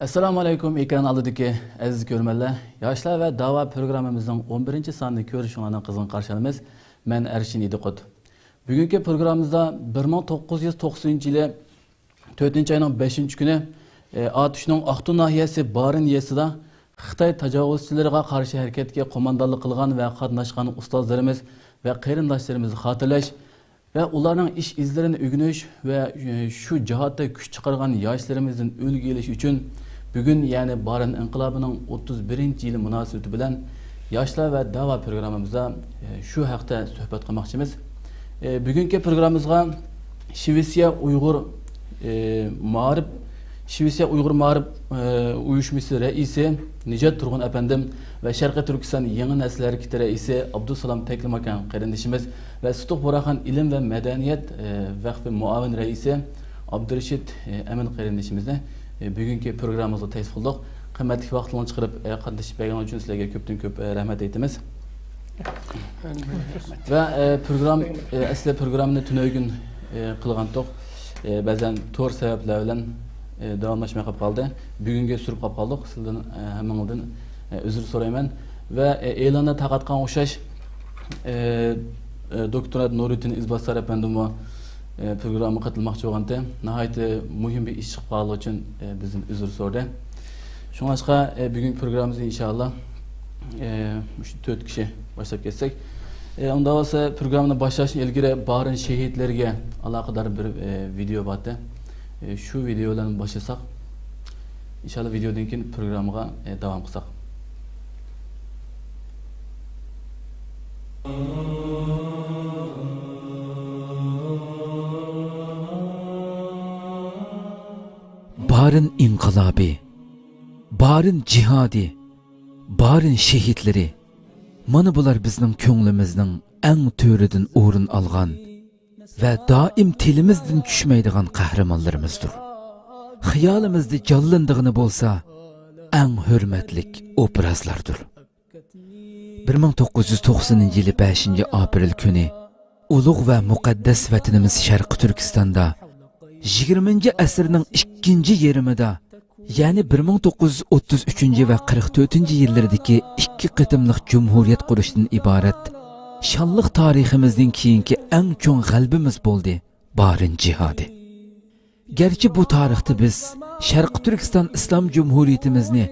Assalamu alaikum ekran aldidagi aziz ko'rmanlar. Yoshlar va da'vo programmamizning 11-sonini ko'rishinglarni qizg'in qarshi olamiz. Men Ershin Idiqut. Bugungi programmamizda 1990-yili 4-oyning 5-kuni Atishning Aqtu nahiyasi Barin yesida Xitoy tajovuzchilariga qarshi harakatga qo'mondonlik qilgan va qatnashgan ustozlarimiz va qarindoshlarimizni xotirlash ve ularning ish izlerini o'rganish ve şu jihatda kuch chiqargan yoshlarimizdan ulgu elish uchun bugun yani Barin inqilobining 31-yili munosabati bilan yoshlar va da'vo programmamizda shu haqda suhbat qilmoqchimiz. Bugungi programmamizga Shvetsiya Uyg'ur Ma'rif uyushmasi raisi Nijat Turg'un efendim ve Sharqiy Turkiston Yangi Nesil Hareketi raisi Abdusalom Taklimakan qarindoshimiz ve Sutuq Buraxan İlim ve Medeniyet Vakfı muavin raisi Abdurashid Amin qarindoshimizni bugungi programmamizga taklif qildik. Qimmatli vaqtlarni chiqarib qatnashib berganingiz uchun sizlarga ko'p rahmat aytamiz. Ve program asli programni tunugun qilgandik. Ba'zan to'g'ri sabablar bilan davomlashmay qolib qoldi. Bugunga surib qolib qoldik. Sizdan hammangizdan uzr so'rayman ve e'londa taqatgan o'xshash doktorat Nuriddin İzbasar efendim programı katılmakçı olganda nihoyatda muhim bir ish chiqib qolgani uchun bizdan uzr so'radi. Shunga boshqa bugungi programmamizni inshaalloh shu 4 kishi boshlab ketsak. Unda bo'lsa programni boshlashdan ilgari Barin shahidlariga aloqador bir video bordi. Şu videolarni boshlasak, inshaalloh videodan keyin programga davom qilsak. Barin inqilobi, Barin jihadi, Barin şehitleri, mana bular bizning ko'nglimizning eng to'ridan o'rin olgan ve daim tilimizden tushmaydigan qahramonlarimizdir. Xiyolimizda jonlandig'ini bo'lsa, eng hurmatlik obrazlardir. 1990-yili 5-aprel kuni ulug' ve muqaddas vatanimiz Sharqiy Turkistonda 20-asrning 2-yarmida, yani 1933 ve 44-yillardagi 2 qitimliq cumhuriyet qurishdan iborat şanlıq tariximizden keyinki eng cho'ng g'albimiz bo'ldi Barin jihadi. Gerçi bu tarixda biz Sharqiy Turkiston islom cumhuriyetimizni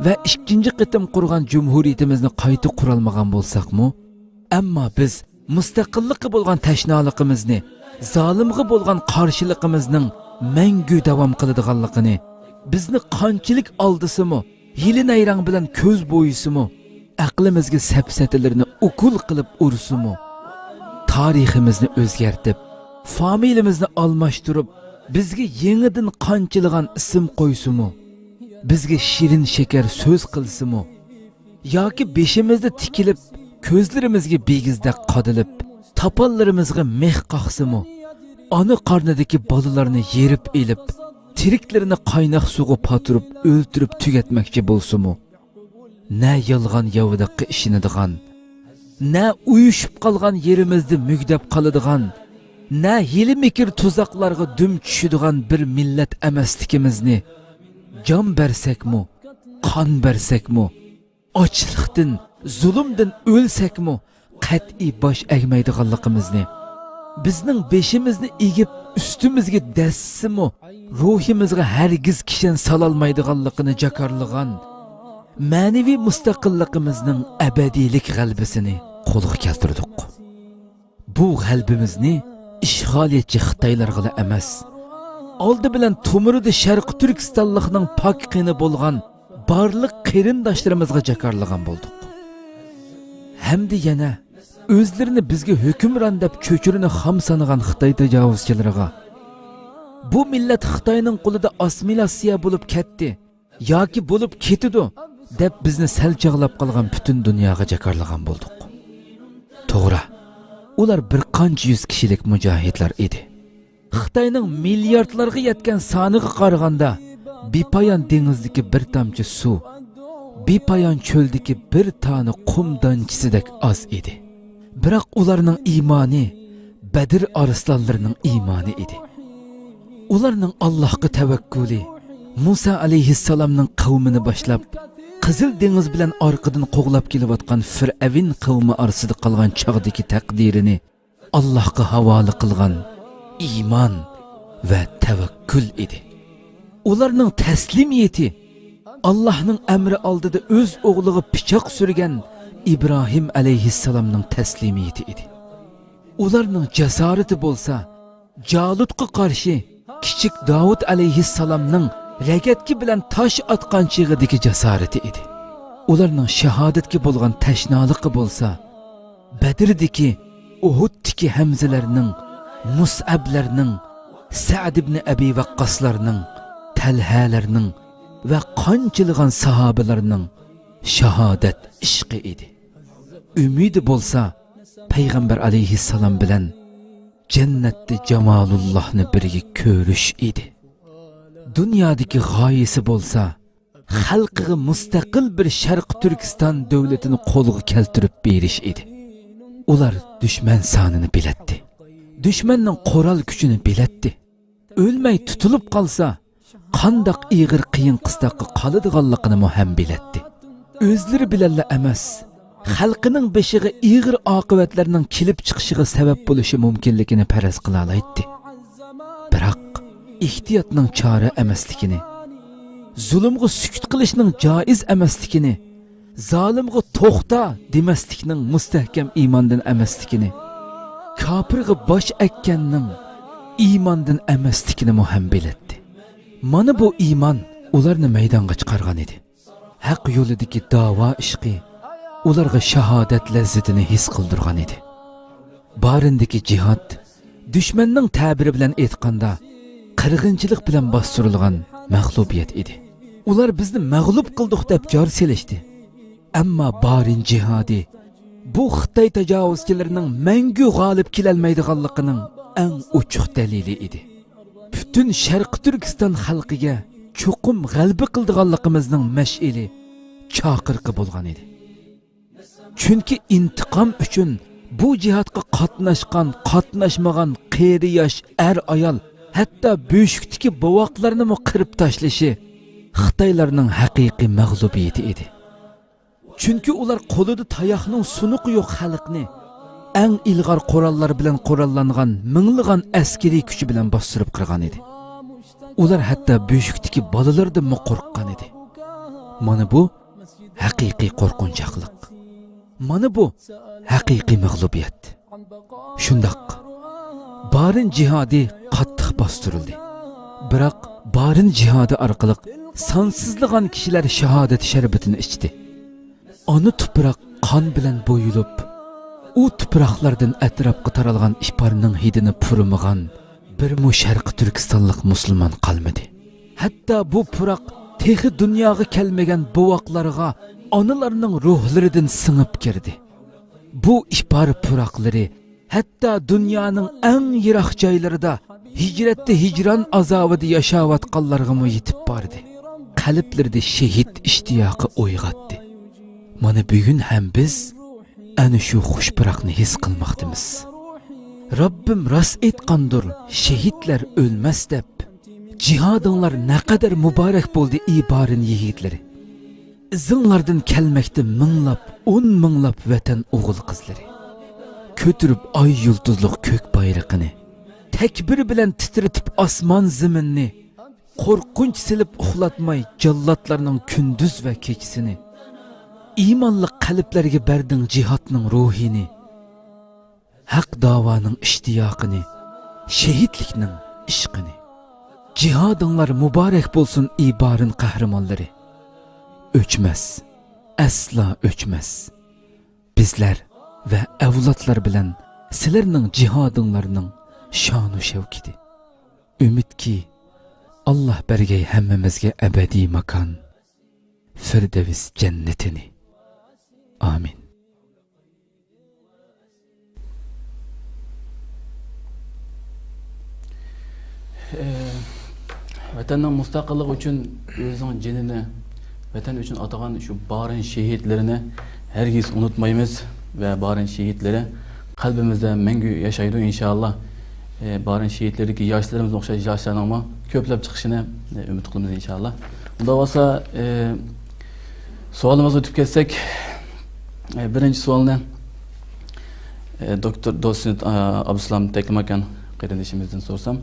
ve 2 qitim qurgan cumhuriyetimizni qayta qurolmagan bo'lsakmi, ammo biz mustaqillikka bo'lgan tashnoligimizni, zolimga bo'lgan qarshiligimizning mangu davom qiladiganligini, bizni qanchalik aldisimi, yili nayrang bilan ko'z bo'yisimi, aqlimizga sapsatilarini ukul qilib ursumu, tariximizni o'zgartib, familiyamizni almashtirib, bizga yangidan qanchilgan ism qo'ysumu, bizga shirin shakar so'z qilsimu, yoki beshimizda tikilib, ko'zlarimizga begizda qadilib, tapallarimizga meh qaqsimu, ona qarnidagi bolalarni yerib elib, tiriklarini qaynoq suvga patirib, o'ltirib tugatmoqchi bo'lsumu, ne yalgan yavudiqqa ishinadigan, ne uyushib qalgan yerimizda mugdab qaladigan, ne hili mikir tuzaqlarga dum tushadigan bir millat emasligimizni jon bersakmi, qon bersakmi, ochliqdan, zulmdan o'lsakmi, qat'iy bosh egmaydiganligimizni, bizning beshimizni egib ustimizga dassimi, ruhimizga hargiz kishan salolmaydiganligini jakarlagan, ma'naviy mustaqilligimizning abadiylik g'albisini qo'lga keltirdik. Bu g'albimizni ishg'oliyatchi Xitoylarga emas, oldi bilan to'mirida Sharqiy Turkistonlikning pok qini bo'lgan barliq qarindoshlarimizga jakarlagan bo'ldik. Hamda yana o'zlarini bizga hukmron deb cho'chirini xam sanagan Xitoy tajovuzchilariga, bu millat Xitoyning qo'lida assimilyatsiya bo'lib ketdi yoki bo'lib ketidi deb bizni sal chaqlab qolgan butun dunyoga jakarlagan bo'ldik. To'g'ri, ular bir qancha yuz kishilik mujohidlar edi. Xitoyning milliardlarga yetgan soniga qaraganda bepoyon dengizdagi bir tomchi suv, bepoyon cho'ldagi bir tani qum donchisidek oz edi. Biroq ularning iymoni Bedir arslonlarining iymoni edi. Ularning Allohga tavakkuli Musa alayhissalomning qavmini boshlab Qizil dengiz bilan orqadan qo'g'lab kelayotgan Fir'avn qavmi orasida qolgan chog'dagi taqdirini Allohga havola qilgan iymon va tavakkul edi. Ularning taslimiyati Allohning amri oldida o'z o'g'liga pichoq surgan İbrahim alayhissalomning taslimiyati edi. Ularning jasorati bo'lsa, Jalutga qarshi kichik Davud alayhissalomning ragatki bilan tosh atgan chig'idagi jasorati edi. Ularning shahodatga bo'lgan tashnoligi bo'lsa, Badrdagi, Uhuddagi Hamzalarning, Mus'ablarning, Sa'd ibn Abi Waqqaslarning, Talhalarning va qanchilgan sahobalarning shahodat ishqi edi. Umidi bo'lsa, payg'ambar alayhissalom bilan jannatda Jamolullohni birga ko'rish edi. Dunyodagi g'oyasi bo'lsa, xalqiga mustaqil bir Sharq Turkiston davlatini qo'lga keltirib berish edi. Ular dushman sonini bilatdi. Dushmanning qo'ral kuchini bilatdi. O'lmay tutilib qolsa, qandoq ig'ir qiyin qistoqqa qoladiganligini ham bilatdi. O'zlari bilanla emas, xalqining beshiga ig'ir oqibatlarning kelib chiqishiga sabab bo'lishi mumkinligini faraz qila oladi. Biroq ehtiyotning chora emasligini, zulmga sukut qilishning joiz emasligini, zolimga to'xta demaslikning mustahkam iymondan emasligini, kofirga bosh ekkanning iymondan emasligini muhim bilatdi. Mana bu iymon ularni maydonga chiqargan edi. Haq yo'lidagi da'vo ishqi ularga shahodat lazzatini his qildirgan edi. Barindagi jihad dushmanning ta'biri bilan aytganda qirg'inchilik bilan bostirilgan mag'lubiyat edi. Ular bizni mag'lub qildik deb jor selishdi. Ammo barin jihadi bu Xitoy tajovuzchilarining mangu g'olib kelolmaydiganligining eng ochiq dalili edi. Butun Sharq Turkiston xalqiga cho'qim g'alaba qildiganligimizning mash'ili chaqirqi bo'lgan edi. Chunki intiqom uchun bu jihatga qatnashgan, qatnashmagan qeri yosh ayol, hatto bo'shukdagi bovoqlarni mo qirib tashlashi Xitoylarning haqiqiy mag'lubiyati edi. Chunki ular qo'lida tayoqning sunuqi yo'q xalqni eng ilg'or qurollar bilan qurollangan minglagan askariy kuchi bilan bostirib qirgan edi. Ular hatto bo'shukdagi bolalardan mo qo'rqqan edi. Mana bu haqiqiy qo'rqinchoqlik. Mana bu haqiqiy mag'lubiyat. Shundoq barin jihodi qattiq bostirildi. Biroq barin jihodi orqali sonsizlagan kishilar shahodat sharbatini ichdi. Ona tuproq qon bilan bo'yilib, u tuproqlardan atrofga taralgan ishparning hidini purmagan bir Sharq Turkistonlik musulmon qolmadi. Hatto bu puroq texi dunyoga kelmagan bovoqlarga onalarning ruhlaridan singib kirdi. Bu ishpar puroqlari hatto dunyoning eng yiroq joylarida hijratda hijron azobida yashayotganlarga yetib bordi. Qalblarida shahid ishtiyoqi uyg'otdi. Mana bugun ham biz ana shu xush puroqni his qilmoqdamiz. Rabbim rost aytgandir, shahidlar o'lmas deb. Jihadinglar naqadar muborak bo'ldi ey barin yigitlari. Izinglardan kelmoqda minglab, 10 minglab vatan o'g'il qizlari. Ko'tirib ay yulduzliq ko'k bayrog'ini, takbir bilan titratib osmon zaminni, qo'rqinch silib uxlatmay jallodlarning kunduz va kechasini. İmanlı qalblarga berding jihadning ruhini, haq da'voning ishtiyaqini, shahidlikning ishqini. Jihadinglar muborak bo'lsin ey barin qahramonlari. O'chmas, asla o'chmas. Bizlar va avlodlar bilan sizlarning jihadinglarning shonu shavkiti. Umidki Allah bergay hammamizga abadiy makon, Firdevs jannatini. Amin. Vatanning mustaqillik uchun o'zining jinini vatan uchun atagan şu barin şehitlerini hergiz unutmaymiz ve barin şehitleri kalbimizde mengü yaşaydı inşallah. Barın şehitleri yaşlarımız okşayıcı yaşlarına ama köplep çıkışını ümit kılımız inşallah. Bunda olsa sualımızı ötüp kessek birinci sualını Doktor Dosyent Abdüsselam Teklimakan kardeşimizden sorsam.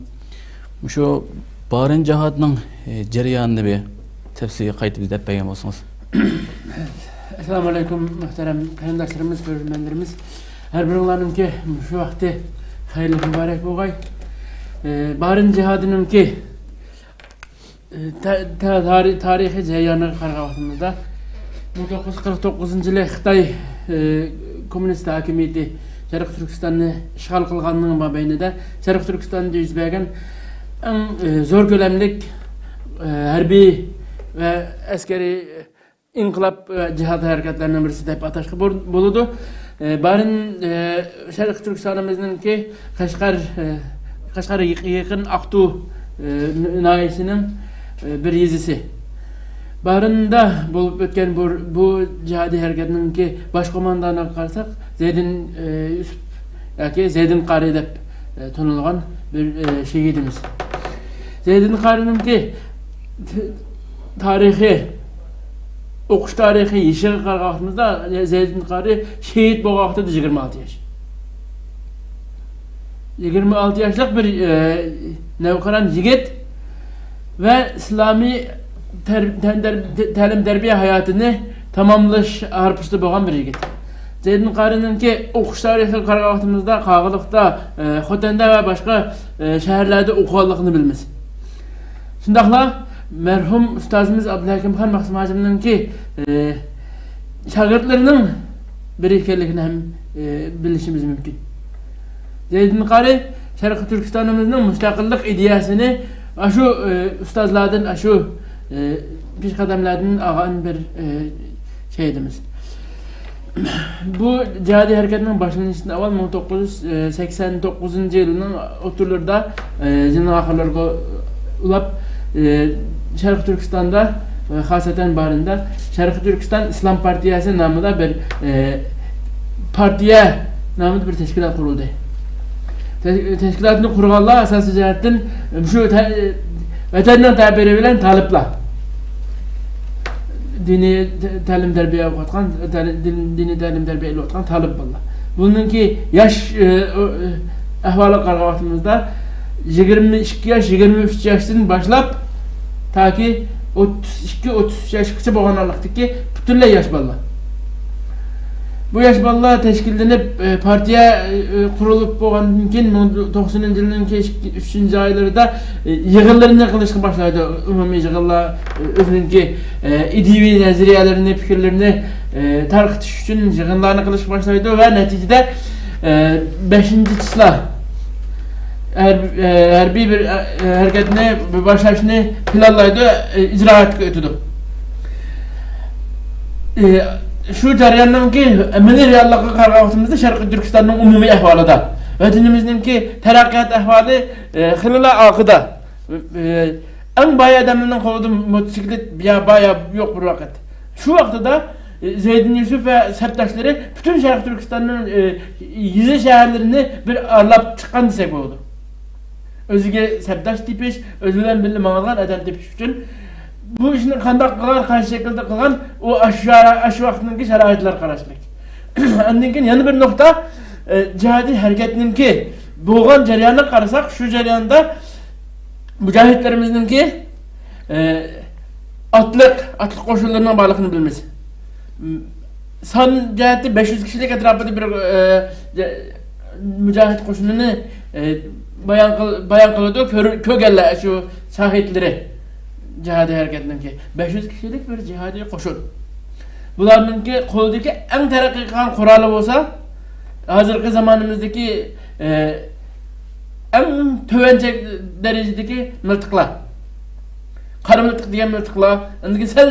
Şu barın cihadının cereyanını bir tefsiri kayıt bizde peyam olsunuz. Esselamu Aleyküm muhterem kayndaşlarımız, görünmenlerimiz. Her birinin ki şu vakti hayırlı mübarek boğay. Barın cihadının ki tarihi cereyanı karga vaktimizde 1949 yılı Xitay Komünist hakimiyeti Şarkı Türkistan'ı işgal kılganlığın mabeynide Şarkı Türkistan'da yüz bergen en zor kölemlik harbi ve askeri inkılap cihad hareketlerinden birisi de hep ataşkı buludu. Barın Şarkı Türkistan'ımızın ki Kaşgar'a yakın Aktu nahiyesinin bir yezisi. Barında bulup ötken bu cihadi hareketinin ki başkomandanına karsak Zeydin Yusuf yaki Zeydin Qari dep tanılgan bir şehidimiz. Zeydin Qari'nin ki tarihi okuş tarihi işe qarğaqımızda Zeydin Qari şehit bolğaqda 26 yaş. 26 yaşlık bir nevkaran yigit ve İslami talim-terbiye hayatını tamamlaş harpıştı boğan bir yigit. Zeydin Qari'nin ki okuş tarihi qarğaqımızda, Qağılıqda, Xotende ve başka şehirlerde okuğanlığını bilmez. Şundaqla merhum ustazımız Abdülhakim Khan Maksum Hacım'ın ki şagirdlerinin bir ikerlikini hem bilişimiz mümkün. Zeydin Qari Şarkı Türkistan'ımızın müstakillik ideyasını aşu ustazlardan, aşu piş kademlerden ağan bir şeydimiz. Bu cihadi hareketinin başlanışında avval 1989 yılının oturlarda Cenab-ı Hak'larga ulap Şarkı Türkistan'da haseten barında Şarkı Türkistan İslam Partiyası namında bir partiye namında bir teşkilat kuruldu. Teşkilatını kurganlar asası cihetten şu vatanidan tabiri bilen taliplar. Dini talim terbiye okutkan, dini talim terbiye okutkan talip bollar. Bununki yaş ahvalı qarğaqımızda 22 yaş, 23 yaşdan başlap ta ki 32-33 yaşgacha bolğanlarlıqdaki bütünley yaş bollar. Bu yaş ballar teşkillenip partiye kurulup bolğandan keyin 90 yılının 3. aylarında yığınlarını kılışqa başladı. Ümumi yığınlar özünki idevi nazariyelerini, fikirlerini tarqıtış üçün yığınlarını kılışqa başladı ve neticede 5. çisla harbiy bir hareketini başlaşını planlaydı, icra etdi. Şu jaryandan ki emeli reallıqqa qarğaqımızda Şarkı Türkistan'ın umumi ahvalıda. Vatanımızdaki teraqqiyat ahvalı xilala aqıda. En bay adamının qo'lida motosiklet baya yok bir vaqt. Şu vaqtda Zeydin Yusuf ve serttaşları bütün Şarkı Türkistan'ın yüzü şehirlerini bir arlap çıqqan desek oldu. Özüge serttaş tipiş, özüden birli mağazgan adam tipiş üçün bu işini qandaq qılar, qaysi şekilde qılgan o aşı vaqtındaki şaraitlar qaraşlik. Ondan keyin yana bir nokta cihadi hareketininki bolğan jaryanını qarasak, şu jaryanda mücahitlerimizinki atlık qoşunlarının barlığını bilmez. San cihati 500 kişilik etrafında bir mücahit qoşununu bayan kılıyordu, kögelle şu şahitleri. Cihadi hareketininki 500 kişilik bir cihadi qoşun. Bularınki qo'ldagi eng taraqqiy qilgan quroli bo'lsa, hozirgi zamonimizdagi eng tovancha darajadagi miltiqlar. Qara miltiq degan miltiqlar, endi sal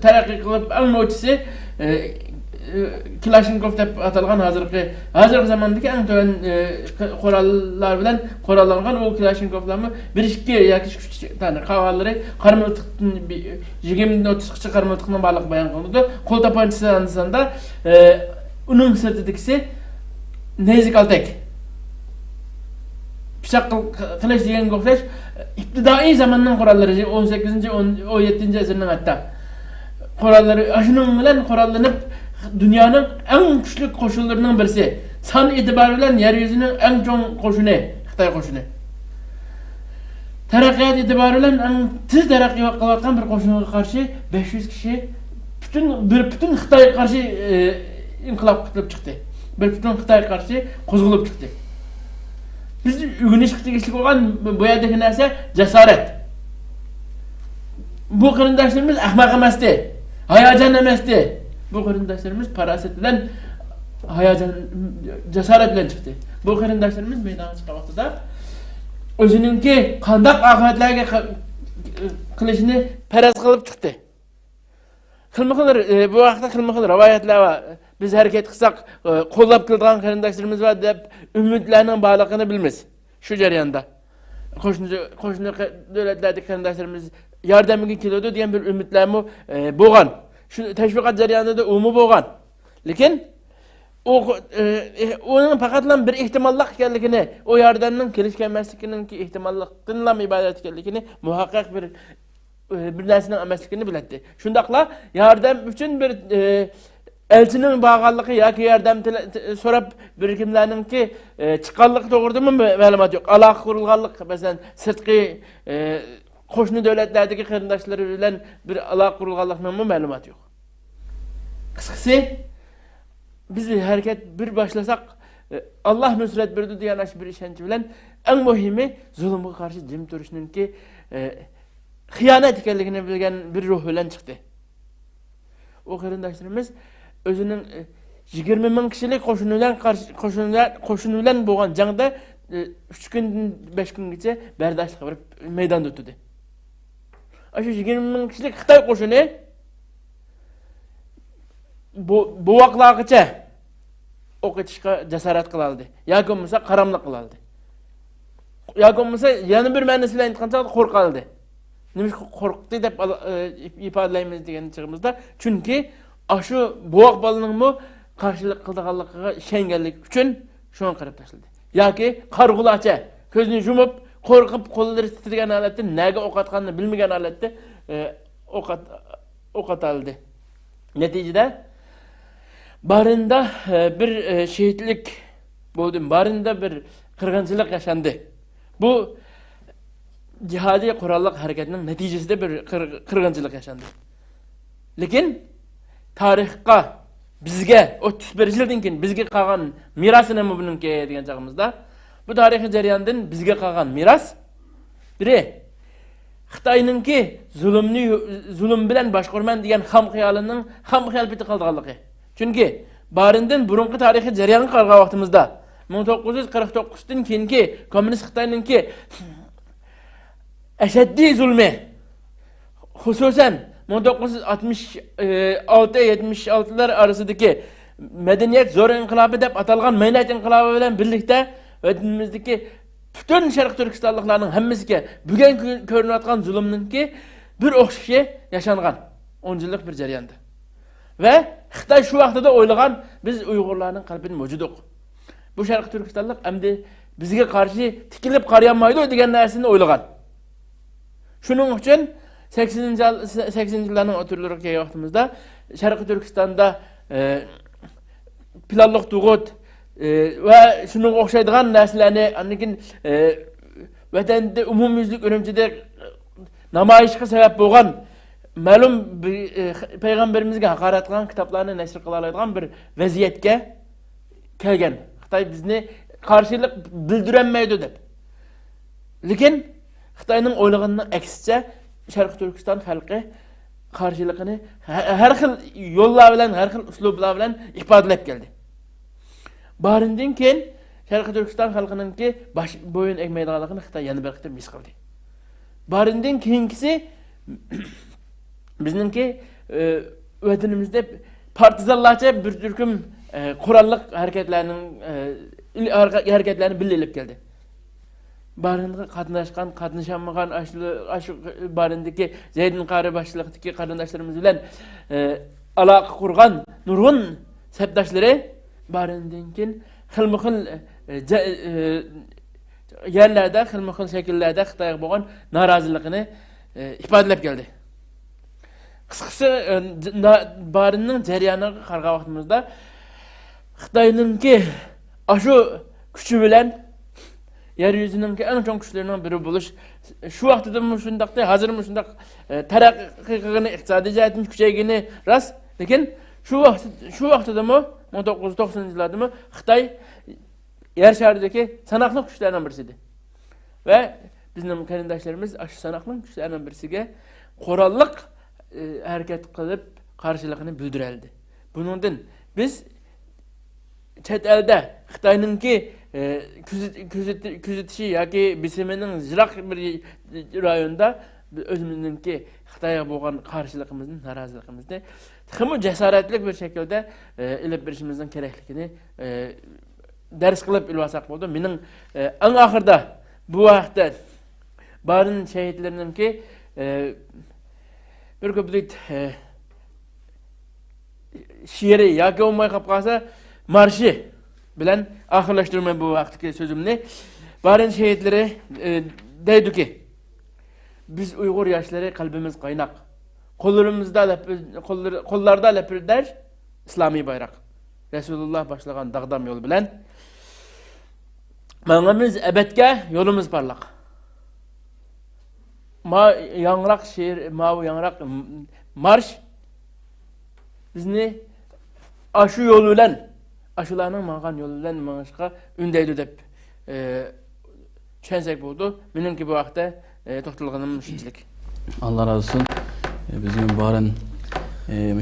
taraqqiy qilib eng nochisi Kalashnikov deb atalgan hozirgi zamondagi eng tovan qurollar bilan qurollangan o Kalashnikovlarni 1-2 yoki 3 tane qavallari qara miltiqdan 20-30 qara miltiqni barliq bayon qilindi. Qo'l tapanchasi andisanda uning sirtidagisi nezik altak. pichak qilish deganga o'xshash ibtidoiy zamonning qurollari 18-17 asrning hatta qurollari shuning bilan qurollanib dunyoning eng kuchli qo'shinlarining birisi. Son e'tibori bilan yer yuzining eng chong qo'shini Xitoy qo'shini. Taraqqiyot e'tibori bilan eng tez taraqqiyot qilayotgan bir qo'shinga qarshi 500 kishi bütün Xitoyga qarshi inqilob qilib chiqdi. Bütün Xitoyga qarshi qo'zg'alib chiqdi. Biz o'rganish tegishli bo'lgan bu yerdagi narsa jasorat. Bu qarindoshlarimiz ahmoq emasdi, hayajon emasdi. Bu qarindoshlarimiz parasit bilan hayajon, jasorat bilan chiqdi. Bu qarindoshlarimiz maydonga chiqqan vaqtida o'zininki qanday oqibatlarga qilishini faraz qilib chiqdi. Xilma-xil bu vaqtda xilma-xil rivoyatlar va biz harakat qilsak qo'llab keladigan qarindoshlarimiz va deb umidlarning borligini bilamiz. Shu jarayonda qo'shni davlatlardagi qarindoshlarimiz yordamiga keladi degan bir umidlarmi bo'lgan. Shu tashviqot jarayonida umi bo'lgan. Lekin onun faqatlam bir ehtimollik ekanligini, o yordamning kelish kelmasligining ehtimollikdan iborat ekanligini muhaqqaq bir narsaning emasligini biladi. Shundaqla yordam uchun bir elchining borganligi yoki yordam so'rab bir kimlarningki chiqqanligi to'g'ridami ma'lumot yo'q. Aloqa qurilganlik, masalan, sirtqi qo'shni davlatlardagi qarindoshlari bilan bir aloqa qurilganligining ma'lumot yo'q. Qisqasi biz harakat bir başlasak Allah nusret berdi degan bir ishonch bilan eng muhimi zulmga qarshi jim turishninki xiyonet ekanligini bilgan bir ruh bilan chiqdi. O qarindoshlarimiz o'zining 20 ming kishilik qo'shin bilan bo'lgan jangda 3 kun 5 kungacha bardoshlik qilib maydonda o'tdi. Shu 20 ming kishilik Xitoy qo'shini bu vaqtlargacha o'q etishga jasorat qiladi. Yoki bo'lmasa qaramlik qiladi. Yoki bo'lmasa yana bir ma'nosi bilan aytgancha qo'rqaldi. Nima qo'rqdi deb ifodalaymiz degan chig'imizda, chunki shu buvoq bolaning qarshilik qilganligiga ishonganlik uchun shuni qarab tashladi. Yoki qarg'ulacha ko'zini yumib, qo'rqib qo'llari titragan holatda nega o'q atganini bilmagan holatda o'q ataldi. Neticede barında bir şehitlik bo'ldi, barında bir qirg'inchilik yaşandı. Bu jihadiy qurolliq harakatining neticesinde bir qirg'inchilik yaşandı. Lekin tarixga bizga 31 yildan keyin bizga qolgan miras nima buningki degan chog'imizda bu tarixiy jarayondan bizga qolgan miras biri Xitoyninki zulm bilan boshqarman degan ham xayol biti qolganligi. Chunki barindan burungi tarixiy jarayonga qarag'an vaqtimizda 1949 dan keyingi kommunist Xitoyninki ashaddiy zulmi, xususan 1966-76'lar arasidagi medeniyet zo'r inqilobi deb atalgan medeniyet inqilobi bilan birlikda vatanimizdagi bütün Şarkı Türkistanlıklarının hammasiga bugun ko'rinayotgan zulmninki bir o'xshashi yaşangan 10 yillik bir jarayonda. Ve Xitoy shu vaqtida o'ylagan biz Uyg'urlarning qalbini mavjuduk. Bu Şarkı Türkistanlık endi bizga qarshi tikilib qaramaydi degan narsani o'ylagan. Shuning uchun 80-yillarning o'tirlariga vaqtimizda Şarkı Türkistan'da planliq tug'ut ve şunun o'xshaydigan narsalarni anikin vatanda umumyuzlik Urumchida namoyishga sabab bo'lgan ma'lum payg'ambarimizga haqorat qilgan kitoblarni nashr qila oladigan bir vaziyatga kelgan. Xitoy bizni qarshilik bildirilmaydi deb. Lekin Xitoyning o'ylaganining aksicha Sharq Turkiston xalqi qarshiligini har xil yo'llar bilan, har xil uslublar bilan ifodalab keldi. Barından keyin Sharq Turkiston xalqininki bo'yin egmaydiganligini Xitoy yana bir qitim his qildi. Barından keyingisi bizningki vatanimizda partizanlarcha bir turkum qurolliq harakatlarni birlashib keldi. Barınga qatnashmagan aşı barındaki Zeydin Qari başçılıqdaki qarindoshlarimiz bilan aloqa qurgan nurg'un sabdoshlari barından keyin xilma-xil yerlerde, xilma-xil şekillerde Xitayga bo'lgan noroziligini ifodalab keldi. Qısqası barının jarayoniga qaragan vaqtimizda Xitoyninki aşu küçü bilen yeryüzününki en çok güçlerinden biri buluş. Şu vaqtida şundaqda, hazır şundaq taraqqiyini, iqtisodiy jihatdan kuchaygini ras, lekin şu vaqtida 1990-yillarda Xitoy yer şeridagi sanoqli kuchlardan birisi. Ve bizim qarindoshlarimiz aşu sanoqli kuchlardan birisiga qurolliq harakat qilib qarshiligini bildirildi. Buningdan biz chet elda Xitoyninki kuzatishi yoki bisiminin jiroq bir rayonda o'zimizninki Xitoyga bo'lgan qarshiligimizni, noroziligimizni texmi jasoratli bir shaklda ilib berishimizning kerakligini dars qilib ilvasak bo'ldi. Mening eng oxirida bu vaqtda barin shahidlarimninki bir ko'plik şiiri yoki olmay qolib qolsa marşı bilen ahırlaştırmayın bu vaktiki sözümni. Barin şehitleri deydi ki biz Uygur yaşları kalbimiz kaynak. Kollarda lepirder İslami bayrak. Resulullah başlayan dağdam yolu bilen mangamız ebedke yolumuz parlak. Ma yanrak şiir, ma yanrak marş bizni aşı yolu bilen aşılarının mağan yolundan mağışqa ündeydi dep çensek buldu. Benimki bu vaxtda toxtulğanım müşkilik. Allah razı olsun. Bizim baren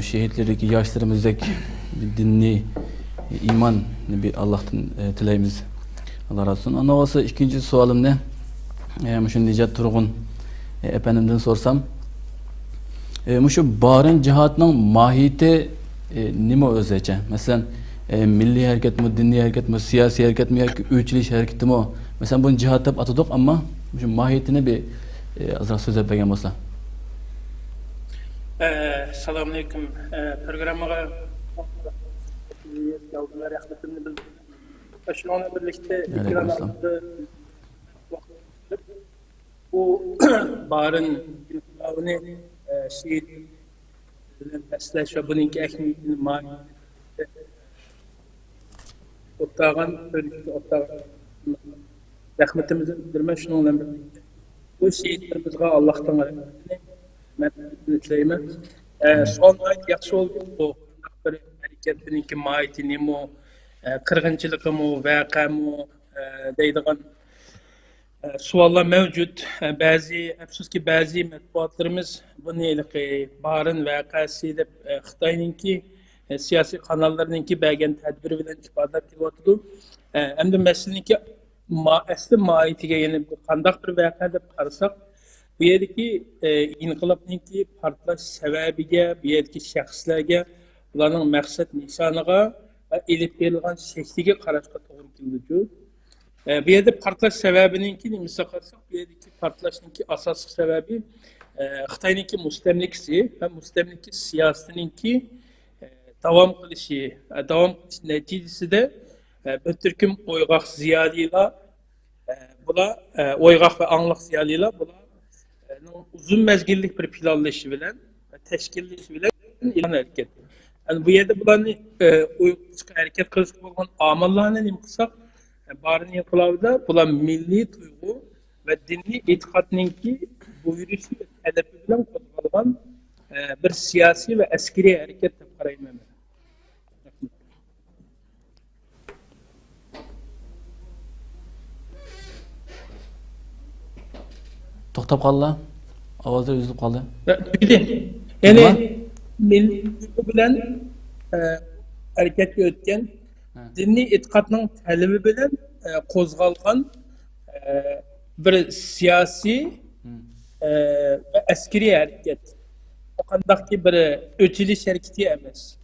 şehitlerik, yaşlarımızdaki dinni, iman bir Allah'tan tileyimiz. Allah razı olsun. Ana olsa ikinci sualım ne? Müşün Nicat Turgun efendimden sorsam. Müşü baren cihatının mahiyeti nima özece? Mesela milli hareket mi, dinli hareket mi, siyasi hareket mi, ülkeliş hareketi mi? Mesela bunu cihat deb atadık ama şu mahiyetini bir azra söz etmegen bolsa. Assalamu alaikum. Programmaga rahmetimni bildirdim. Şununla birlikte bu barın inqilabını şehit besleş ve bununki ehmiyetini Ottağın rahmetimizi bildirme şununla birlikte. Bu şehitlerimizge Allah'tan rahmetini tileyim. Son ayet yaxşı oldu. Bu bir hareketininki mahiyetini mu, kırgınçılığı mu, vaka mu deydiğen suallar mevcut. Afsuski bazı matbuatlarımız bunu barın vakası edip Xitayninki siyasi kanallarınki belgen tedbiri bilen ifade ediyordu. Hem de meseleninki asli mahiyetiga yani qandaq bir vaqa deb qarasak, bu yerdeki inqilobninki portlash sababiga, bu yerdeki shaxslarga, ularning maqsad nishoniga va elib berilgan shakliga qarashga to'g'ri keldi. Bu yerde portlash sababininki nimasi qarasak, bu yerdeki portlashninki asosiy sababi Xitoyninki mustamlikasi va mustamlika siyosatininki devam qilishi neticesinde bir türküm oygaq ziyadıyla bular oygaq ve anlıq ziyadıyla bular uzun mezgillik bir planlaşı bilen teşkilleşi bilen ilan hareket. Yani bu yerde bularni hareket qilishga bo'lgan omillarni nima qilsak, barini inqilobida bular milliy tuyg'u ve dinli e'tiqodninki buyurishi ve talabi bilan qo'zg'algan bir siyasi ve askeri hareket deb qarayman. To'xtab qoldi. Ovozlar uzilib qoldi. Yani milli duygu bilen hareketga o'tgan dinni e'tiqodning talabi bilan qo'zg'algan bir siyasi ve askeri hareket. O qandaqki bir o'chilish hareketi emas.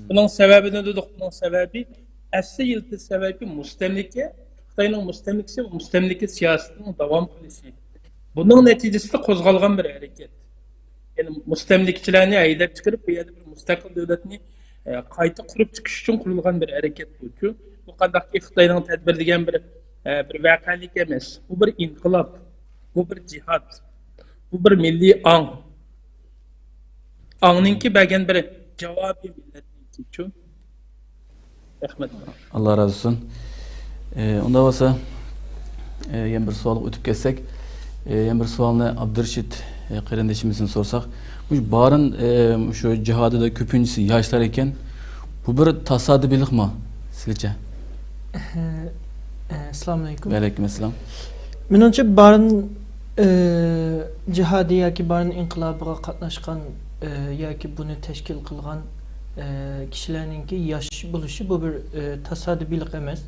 Bunun sebebi ne dedik? Bunun sebebi asli yıltı sebebi mustamlika, Xitoyning mustamlikasi ve mustamlika siyosatining davom qilishi. Bunun neticesinde qo'zg'algan bir hareket. Yani mustamlikchilarni haydab chiqarib, bu yerda bir mustaqil davlatni qayta qurib chiqish uchun qurilgan bir hareket bu. Bu qandaqki Xitoyning tadbirlagan bir bir vakalik emas. Bu bir inqilab, bu bir cihad, bu bir milli ang. Angninki bagan bir cavobi millatniki uchun. Rahmat. Allah razı olsun. Onda olsa yana bir savol o'tib ketsak, yana bir savolni Abdurashid qarindoshimizdan sorsak, bu barın şu jihadida ko'pinchisi yoshlar ekan. Bu bir tasodiflikmi sizcha? Assalomu alaykum. Va alaykum assalom. Menimcha barın jihadi yoki barın inqilobiga qatnashgan yoki buni tashkil qilgan kishilarningki yosh bo'lishi bu bir tasodiflik emas.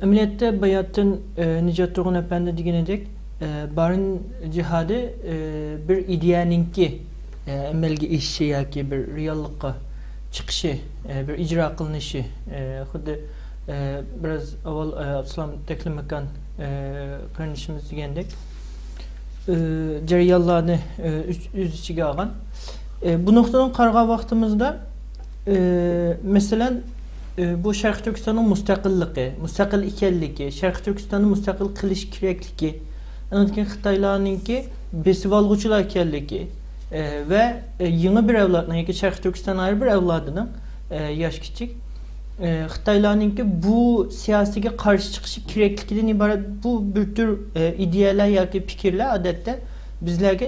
Amaliyotda bayatdan Nicat Turgun Efendi deganidek barın jihadi bir ideyaningki amalga eshishi yoki bir reallikqa chiqishi, bir ijro qilinishi, xuddi biraz avval Abdussalom taklif etgan qarindoshimiz degandek jarayonlarni o'z ichiga olgan. Bu noktadan qaragan vaqtimizda masalan bu Sharq Turkistonning mustaqilligi, mustaqil ekanligi, Sharq Turkistonni mustaqil qilish kerakligi, anatken Xitoylarningki besib olg'uchilar ekanligi va yangi bir avlodning yoki Sharq Turkiston ayrı bir avlodining yosh kichik Xitoylarningki bu siyosiga qarshi chiqishi kerakligidan iborat bu bir tür ideyalar yoki fikrlar odatda bizlarga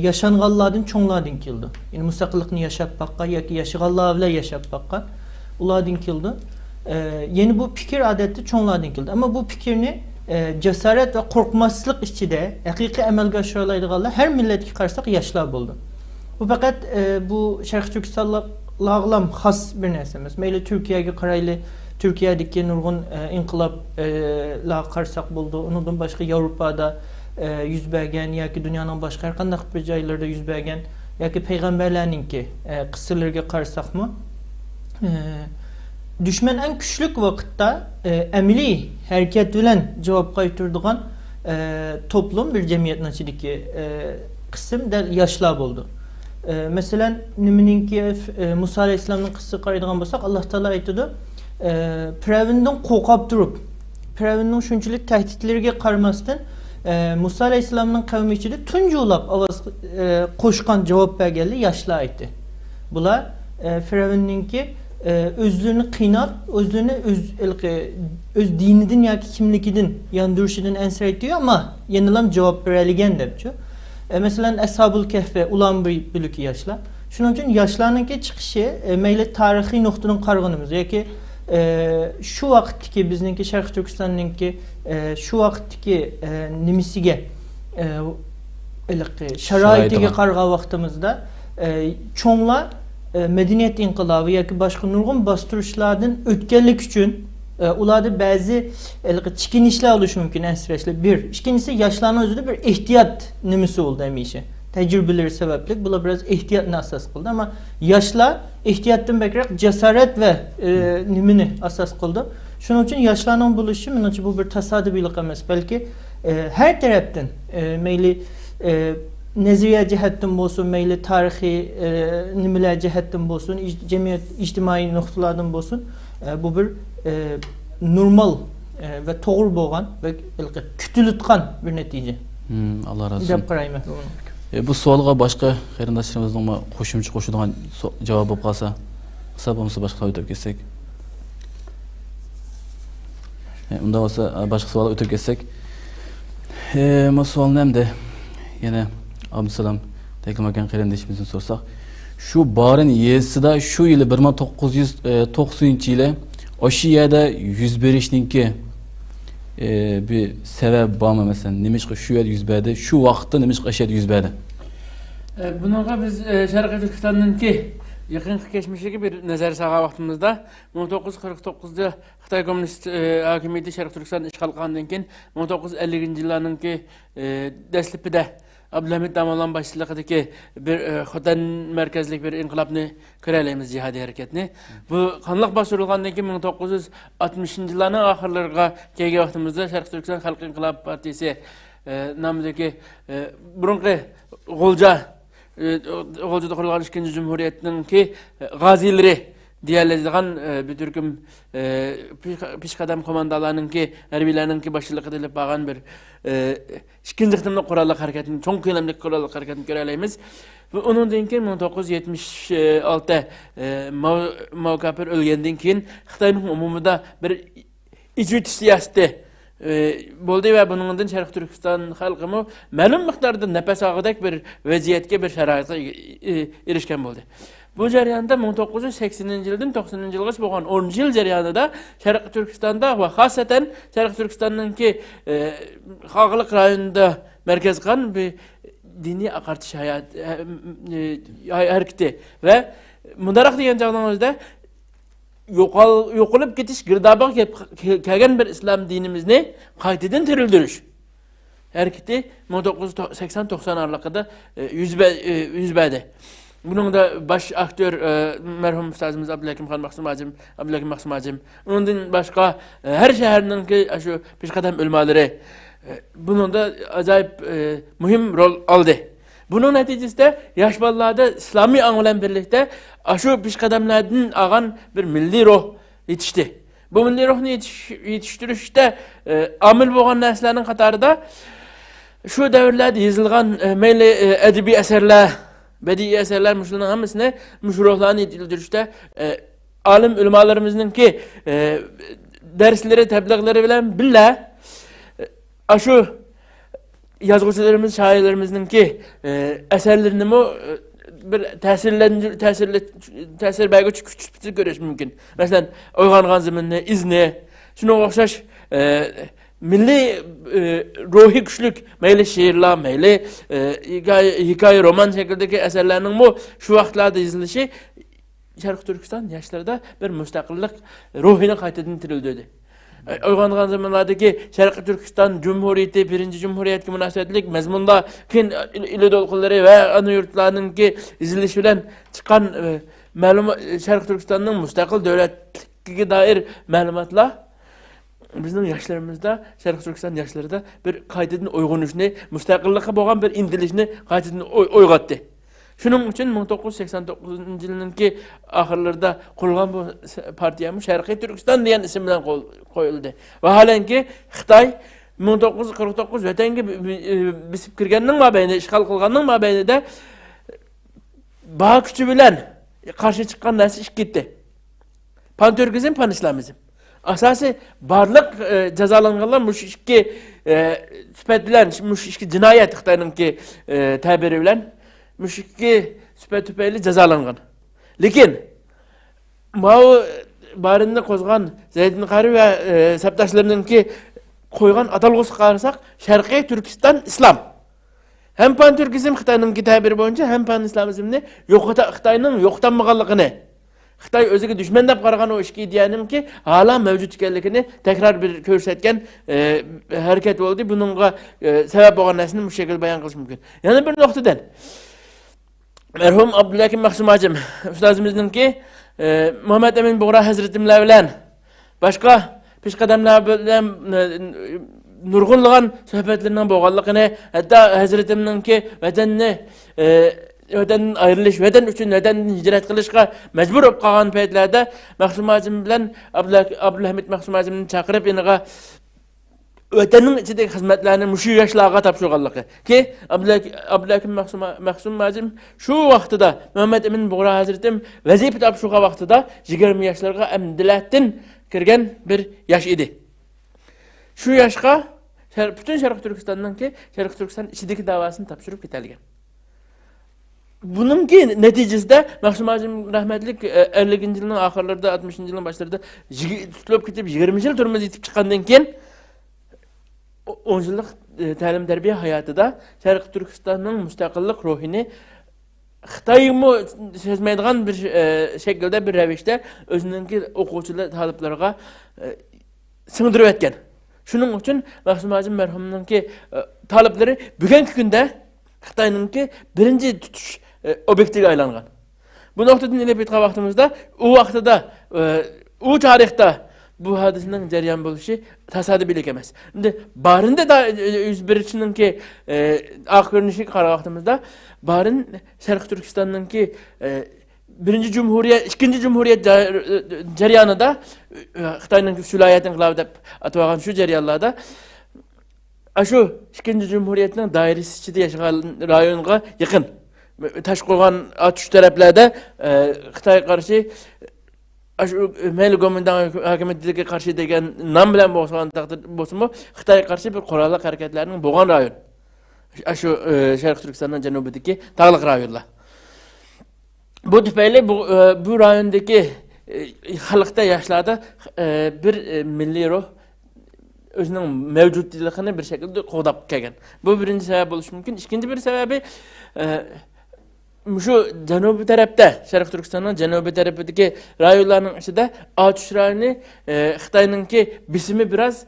yaşanganlardan cho'nglardan keldi. Yani mustaqillikni yashab baqqan yoki yashaganlar bilan yashab baqqan ulardan keldi. Yani bu fikir odatda cho'nglardan keldi. Ama bu fikirni cesaret ve qo'rqmaslik ichida haqiqiy amalga oshira oladiganlar har millatga qarasak yoshlar bo'ldi. Bu faqat bu Sharq Turkistonlarga xos bir narsa emas. Mayli Turkiyaga qarayli, Turkiyadagi nurg'un inqiloblar qarasak bo'ldi. Undan boshqa Yevropada yüz bergen yoki dunyoning boshqa har qanday bir joylarda yuz bergan yoki payg'ambarlarningki qissalarga qarasakmi dushman eng kuchli vaqtda amaliy harakat bilan javob qaytaradigan toplum bir jamiyatning ichidagi qism yoshlar bo'ldi. Masalan, nimaninki Musa alayhissalomning qissasiga qaraydigan bo'lsak, Alloh taolo aytadi, Firavundan qo'rqib turib, Firavunning shunchalik tahdidlariga qaramasdan Musa alayhissalomning qavmi ichida tunji ulab ovoz qo'shgan javob berganlar yoshlar aytdi. Bular Firavunninki o'zlarini qiynab, o'zlarini o'z dinidan yoki kimligidan yondirishidan ansiraydiyu, ammo yana ham javob beradigan debchi. Masalan, Ashabul Kahf'e ulan bir yoshlar. Shuning uchun yoshlarningki chiqishi mayli tarixiy nuqtadan qaraganimiz yoki şu vaqtdagi bizningki Sharq Turkistonninki şu vaqtdagi nimasiga sharoitiga qaragan vaqtimizda cho'nglar medeniyet inqilobi yoki boshqa nurg'un bostirishlardan o'tganlik uchun ularda ba'zi chikinishlar bo'lishi mumkin ansirashlar. Bir, ikkinchisi yoshlarning o'zida bir ehtiyot nimasi bo'ldi hamisha. Tecrübeleri sebeplik bular biraz ehtiyatni asas qildi, ama yoshlar ehtiyotdan bakrak cesaret ve nimini asas qildi. Shuning uchun yoshlarning bo'lishi menimcha bu bir tasodiflik emas, balki her tarafdan mayli nazariya jihatdan bo'lsin, mayli tarixiy nimalar jihatdan bo'lsin, jamiyat ijtimoiy nuqtalardan bo'lsin, bu bir normal ve to'g'ri bo'lgan ve kutilayotgan bir natija. Allah razı olsun. deb qarayman. Bu savolga boshqa qarindoshlarimizning qo'shimcha qo'shadigan javob bo'lib qolsa, hisob bo'lmasa boshqa o'tib ketsak. Unda bo'lsa boshqa savolga o'tib ketsak. Bu savolni hamda yana Abdusalom taklif qarindoshimizdan sorsak, shu Barin yezisida shu yili 1990-yili o'sha yerda yuz berishninki bir sebep var mı mesela? Nimişki şu yer yüz berdi, şu vaqtda nimişki aşağıda yüz berdi. Bununla biz Şarkı Türkistan'ınki yakın geçmişteki bir nazar sağa vaktimizde 1949'da Xitay Komünist hakimiyeti Şarkı Türkistan işgal qilgandan keyin 1950 yıllarınki dastlabida Abdülhamid Damalan başçılığındaki bir Xotan merkezlik bir inqilabni ko'raylik jihadi hareketini. Bu qanlaq bastırılgandan keyin 1960 yıllarning ahirlariga kelgan vaqtimizda Sharq Turkiston Xalq Inqilab Partiyasi nomidagi burunqi G'o'ljada qurilgan 2. Cumhuriyetninki g'azilari diyalediğin bir türküm pişkadam komandalarınki, harbiylarınki başçılık edilip bağın bir ikinci kıtımlı kurallık hareketini, çok kıyımlı kurallık hareketini görebiliriz. Ve onun denken 1976 Mavkapir ölgenden keyin Xitayning umumida bir ichki siyosati bo'ldi ve bunundan Şarkı Türkistan halkımı ma'lum miqdorda nafas olg'idek bir vaziyatga bir sharoitga erishgan bo'ldi. Bu jarayonda 1980-yildan 90-yilgacha bo'lgan 10 yil jarayonida Şarkı Türkistan'da ve xosatan Şarkı Türkistan'daki xalqlik rayonida merkez qilgan bir diniy aqartish hareketi ve mundaroq degan chog'imizda yo'qolib ketish girdobga kelgan bir islom dinimizni qaytadan tirildirish hareketi 1980-90 aralıkında yüz berdi. Bunun da baş aktör merhum ustazımız Abdülhakim Mahsum Hacım. Ondan başka her şehirden ki şu pişkadam ölmaları bunun da acayip mühim rol aldı. Bunun neticesinde yaş ballarda İslami anılan birlikte şu pişkadamlardan ağan bir milli ruh yetişti. Bu milli ruhunu yetiştirişte amil boğan neslerin katarında şu devirlerde yazılgan meyli edebi eserler, bedi eserler müşrihlerin hamısını müşruhlarını yetildirişte alim ulemalarımızın ki dersleri, tebliğleri bilen billa şu yazgıcılarımız, şairlerimizin ki eserlerini bir tesir belki küçük görüş mümkün. Mesela Oyğanğan Zeminni, İzni, şuna okşaş milli ruhi güçlük, meyli şiirler, meyli hikaye, roman şeklindeki eserlerinin bu şu vaxtlarda yazılışı Şarkı Türkistan yaşlarda bir müstakillik ruhine qaytadan tirildi. Oyğanğan zamanlardaki Şarkı Türkistan Cumhuriyeti, birinci Cumhuriyet'e münasebetlik mezmunda kin ili dolqulları ve ana yurtlarının ki iziliş bilen çıkan Şarkı Türkistan'ın müstakil devletliğe dair malumatlar bizning yaşlarımızda, Şarkı Türkistan yaşlarında bir qaytadan uyg'unishni, müstakillikka bo'lgan bir intilishni qaytadan uyg'otdi. Shuning uchun 1989-yilning oxirlarida qurilgan bu partiyamiz Şarkı Türkistan degan ism bilan qo'yildi. Vaholanki Xitoy 1949 vatanga bisib kirganning mabayinida, ishg'ol qilganning mabayinida bağ kuchi bilan qarshi chiqqan narsa ish ketdi. Pan-Türkizm, pan-islamizm. Asası barlık cezalananlar muş iki süpetlen, muş iki cinayet Xitayning ki tabiri bilen muş iki süpet tüpeyli cezalangan. Lekin mao barında kozgan Zeydin Qari ve septaşlarının ki koygan atalğısı qarsak Şarkı Türkistan İslam. Hem pan-Türkizm Xitayning ki tabiri boyunca hem pan-islamizmni Xitayning yo'qtanmaganligini Xitay özüge düşman dep qaragan o işki diyenim ki hala mevcut ekanligini tekrar bir ko'rsatgan hareket oldu. Bununla sebep olan nesini bu şekilde bayan qilish mümkün. Yani bir noktadan merhum Abdülhakim Mahsum Hacım ustazımızın ki Muhammed Emin Buğra Hazretimler bilen başka pişkadamlar bilen nurg'unlagan sohbetlerinden boğanlıqını hatta Hazretimnin ki vatanni öden ayrılış, öden üçün öden hicret kılışqa mecbur olup qalğan paytlarda Mahsum Hacım bilen Abdülhamid Mahsum Hacım'ın çaqırıp eniga ötenin içindeki hizmetlerini muşu yaşlarga tapşırganlığı ki Abdülhakim Mahsum Hacım şu vaxtıda Muhammed Emin Buğra Hazretim vazife tapşırgan vaxtıda 20 yaşlarga emdilattin kirgen bir yaş idi. Şu yaşqa bütün Şarkı Türkistan'dan ki Şarkı Türkistan içindeki davasını tapşırıp gitilgan. Bunun ki neticesinde Mahsum Hacım rahmetlik 50. yılın ahırlarda 60. yılın başlarında tutulup gidip 20 yıl turmaz yetip çıkandan keyin 10 yıllık ta'lim terbiye hayatı da Şarkı Türkistan'ın müstakillik ruhini Xitay'ımı sezmeydiğen bir şekilde bir revişte özününki okuvchilar taliplarga sığdırıp etken. Şunun için Mahsum Hacım merhumunun ki talipleri bugünkü günde Xitay'nın ki birinci tutuş obyektiga aylangan. Bu noktadan ile bitqa vaqtimizda u vaqtida u tarixda bu hadisning jarayon bo'lishi tasodifiy emas. Endi barında da 101-chining ki aq ko'rinishiga qarab vaqtimizda barin Şarkı Türkistan'ning ki birinci Cumhuriyet, ikinci Cumhuriyet jaryanida Xitoyning Shulayat inqilobi deb atılgan şu jaryanlarda şu ikinci Cumhuriyetning doirasi ichida yashagan rayonga yaqin Taşqo'g'on atush taraflarda Xitoy qarshi şu Meyli Gomindan hükümetiga qarshi degan nom bilan bo'lgan taqdir bo'lsa-mu, Xitoy qarshi bir qurolli harakatlarning bo'lgan rayon. Şu Sharq Turkistonning janubidagi tog'liq rayonlar. Bu tufayli bu rayondagi xalqda yoshlarda bir milliy ruh özünün mevcutluğunu bir şekilde qo'llab kelgan. Bu birinchi sabab bo'lishi mumkin. İkinci bir sebebi şu janubiy tarafda, Sharq Turkistonning janubiy tarafidagi rayonlarning ichida Atush rayoni Xitoyninki bisimi biraz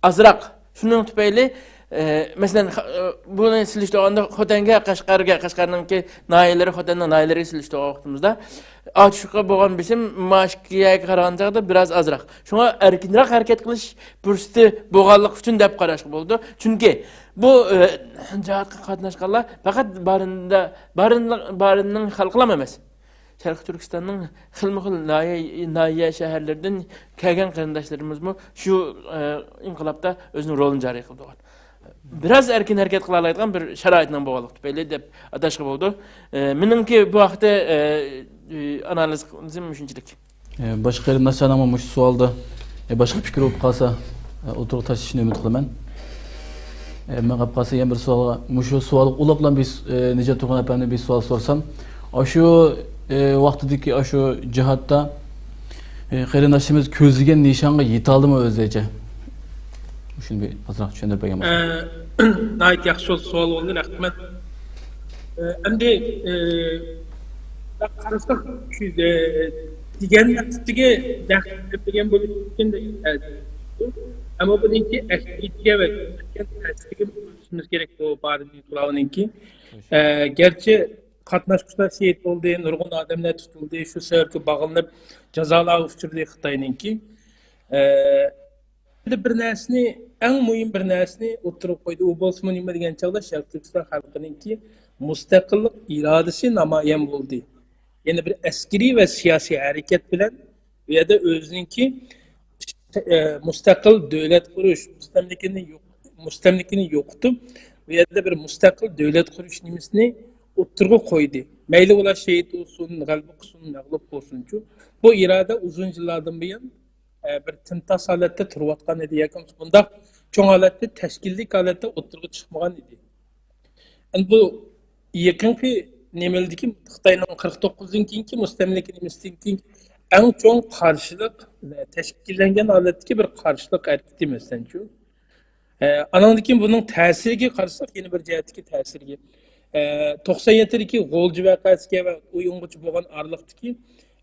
azroq. Shuning tufayli mesela bunu silishtirganda Xotanga, Qashqarninki nayilari, Xotanning nayilari silishtirgan vaqtimizda Atushga bo'lgan bisim Moskvaga qaraganda biraz azroq. Shunga erkinroq harakat qilish fursati bo'lganligi uchun deb qarashga bo'ldi. Chunki bu jihatga qatnashganlar faqat barinning xalqlama emas. Sharq Turkistonning xilma-xil nahiya shaharlaridan kelgan qarindoshlarimizmi shu inqilobda o'zining rolini joriy qildi. Biraz erkin harakat qila oladigan bir sharoitning bo'lganligi tufayli deb atashga bo'ldi. Meningki bu vaqtda analizim shunchalik. Boshqa qarindoshlarning ham shu savolda boshqa fikr bo'lib qolsa, o'tirib tashishni umid qilaman. Men qolib qolsa yana bir savolga, shu savol ulablan biz Nijat Turg'un apamdan bir savol so'rsam, shu vaqtdagi shu jihatda qarindoshimiz ko'zlagan nishonga yeta oldimi o'zicha? Shuni bir ozroq tushuntirib bergan bo'lsangiz. Nayt yaxshi savol bo'ldi, rahmat. Endi qarasak shu degan vaqtdagi degan bo'lishi mumkin. Ama bununki eskiye ve eskiye düşünmemiz gerek bu barinin kulağınınki. Gerçi katnaşmışlar şehit oldu, nurgun adamlar tutuldu, şu sebepte bağlanıp cezalar uçurdu Xitay'ınki. Bir nesni, en mühim bir nesni oturup koydu. O bolsun mühim degen çağda Şarkı Türkistan halkınınki müstakillik iradesi namayan oldu. Yani bir askeri ve siyasi hareket bilen ya da özünki müstakil devlet kuruş, müstemlikini yoktu veya da bir müstakil devlet kuruş nimisini oturgu koydu. Meyli ola şehit olsun, galip olsun, mağlup olsun. Bu irade uzun yıllardan beri bir timtas halette turvatkan idi. Yakın bunda çoğun halette, teşkillik halette oturgu çıkmagan idi. Yani bu yakınki nemeldeki Xitayning 49'dan keyinki müstemlikini nimisini en çok karşılık teşkillengen aletki bir karşılık hareketi mesela şu. Anandaki bunun tesirgi karşılık yeni bir cihetki tesirgi. 97'deki Golcu vakasıya ve uyumgucu boğan arlıktaki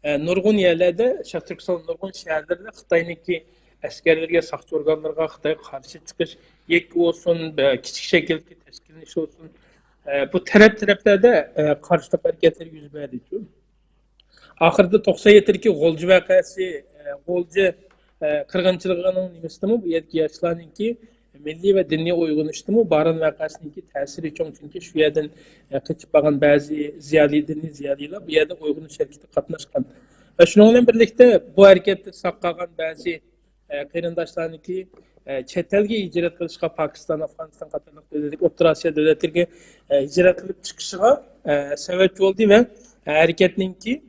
nurgun yerlerde, Şarkı Türkistan nurgun şehirlerde Xitay'nınki askerlerge, sakçı organlarga Xitay karşı çıkış, yek olsun, küçük şekilde teşkiliniş olsun. Bu taraflarda karşılık hareketleri yüz verdi şu. Ahırda 97'deki Golcu vakası, Golcu kırgınçılığının nimesi mi? Bu yetki yaşlarınki milli ve dinli uygun işte mi? Baran vakasınınki tesiri çok çünkü şu yerden kaçıp bakan bazı dinli ziyadiler bu yerden uygun şirketi katlaşkan. Ve şununla birlikte bu harekette saklanan bazı kıyındaşlarınki çetelge icret kılışka Pakistan, Afganistan, Katarlık devletlik, Orta Asya devletlerine icret kılıp çıkışına sebep oldu ve hareketinki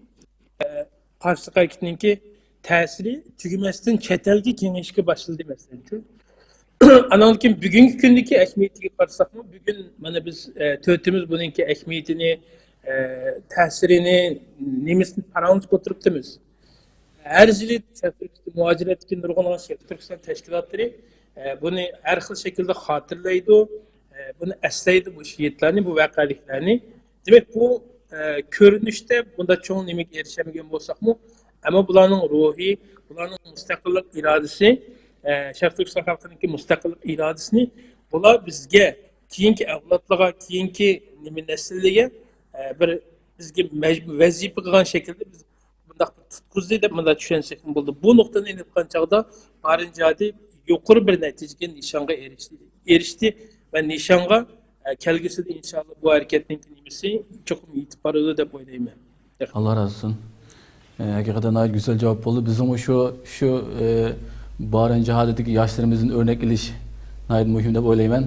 karşı hareketininki tesiri tügümesinden çetelge kengişki başladı mesela. Analıkin bugünkü gündeki ehmiyetini karşısak mı? Bugün bana biz tötümüz bununki ehmiyetini, tesirini, nemesini paramız götürüp demiz. Her zili Türkistan muhaciretki nurgun Türkistan teşkilatları bunu her şekilde hatırlaydı, bunu esleydi bu şehitlerini, bu vakaliklerini. Demek bu görünüşte bunda çoğun emek erişemegen bolsak mı? Ama bularning ruhi, bularning müstakillik iradesi, Şarkı Türkistan halkınınki müstakillik iradesini bular bizge, keyinki avlatlığa, keyinki nesilliğe bir bizge vazife kılgan şekilde biz bundaq tutkuzdu deb bunda düşünsek bo'ldi. Bu nuqtani inetgan chaqda Barinjadi yuqori bir natijaga nishonga erishdi va nishonga kelgusida inshaalloh bu hareketning nimasi cho'qim yetib boradi deb o'ylayman. Allah razı olsun. Hakikaten gayet güzel cevap oldu. Bizim şu Bahreyn cihadetdeki yaşlarımızın örnek iliş gayet mühim deb o'ylayman.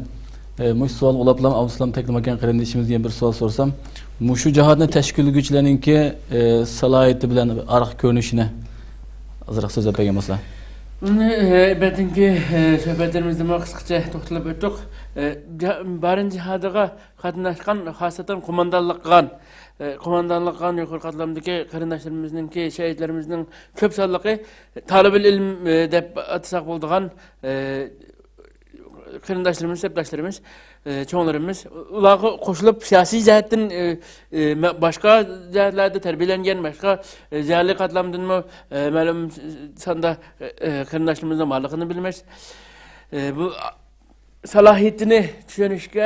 Mush savol ulaplam Abduslam Teklimakan qarindishimiz degan bir savol so'rsam, mushu jihadni tashkil etuvchilarninki salohiyati bilan arq ko'rinishini azroq so'zlab bergan bo'lsa. Buni betinki suhbatlarimizda qisqacha to'xtalib o'tdik. Bahreyn jihadiga qatnashgan, xosatan qo'mondonlik qilgan yuqori qatlamdagi qarindoshlarimizningki, shahidlarimizning ko'p sonliqi talabul ilm deb atasak bo'ladigan qarindoshlarimiz, sepdoshlarimiz, cho'nglarimiz ularga qo'shilib siyosiy jihatdan boshqa jihatlarda tarbiyalangan, boshqa ziyoli qatlamdanmi ma'lum sonda qarindoshlarimizning borligini bilamiz. Bu salohiyatini tushunishga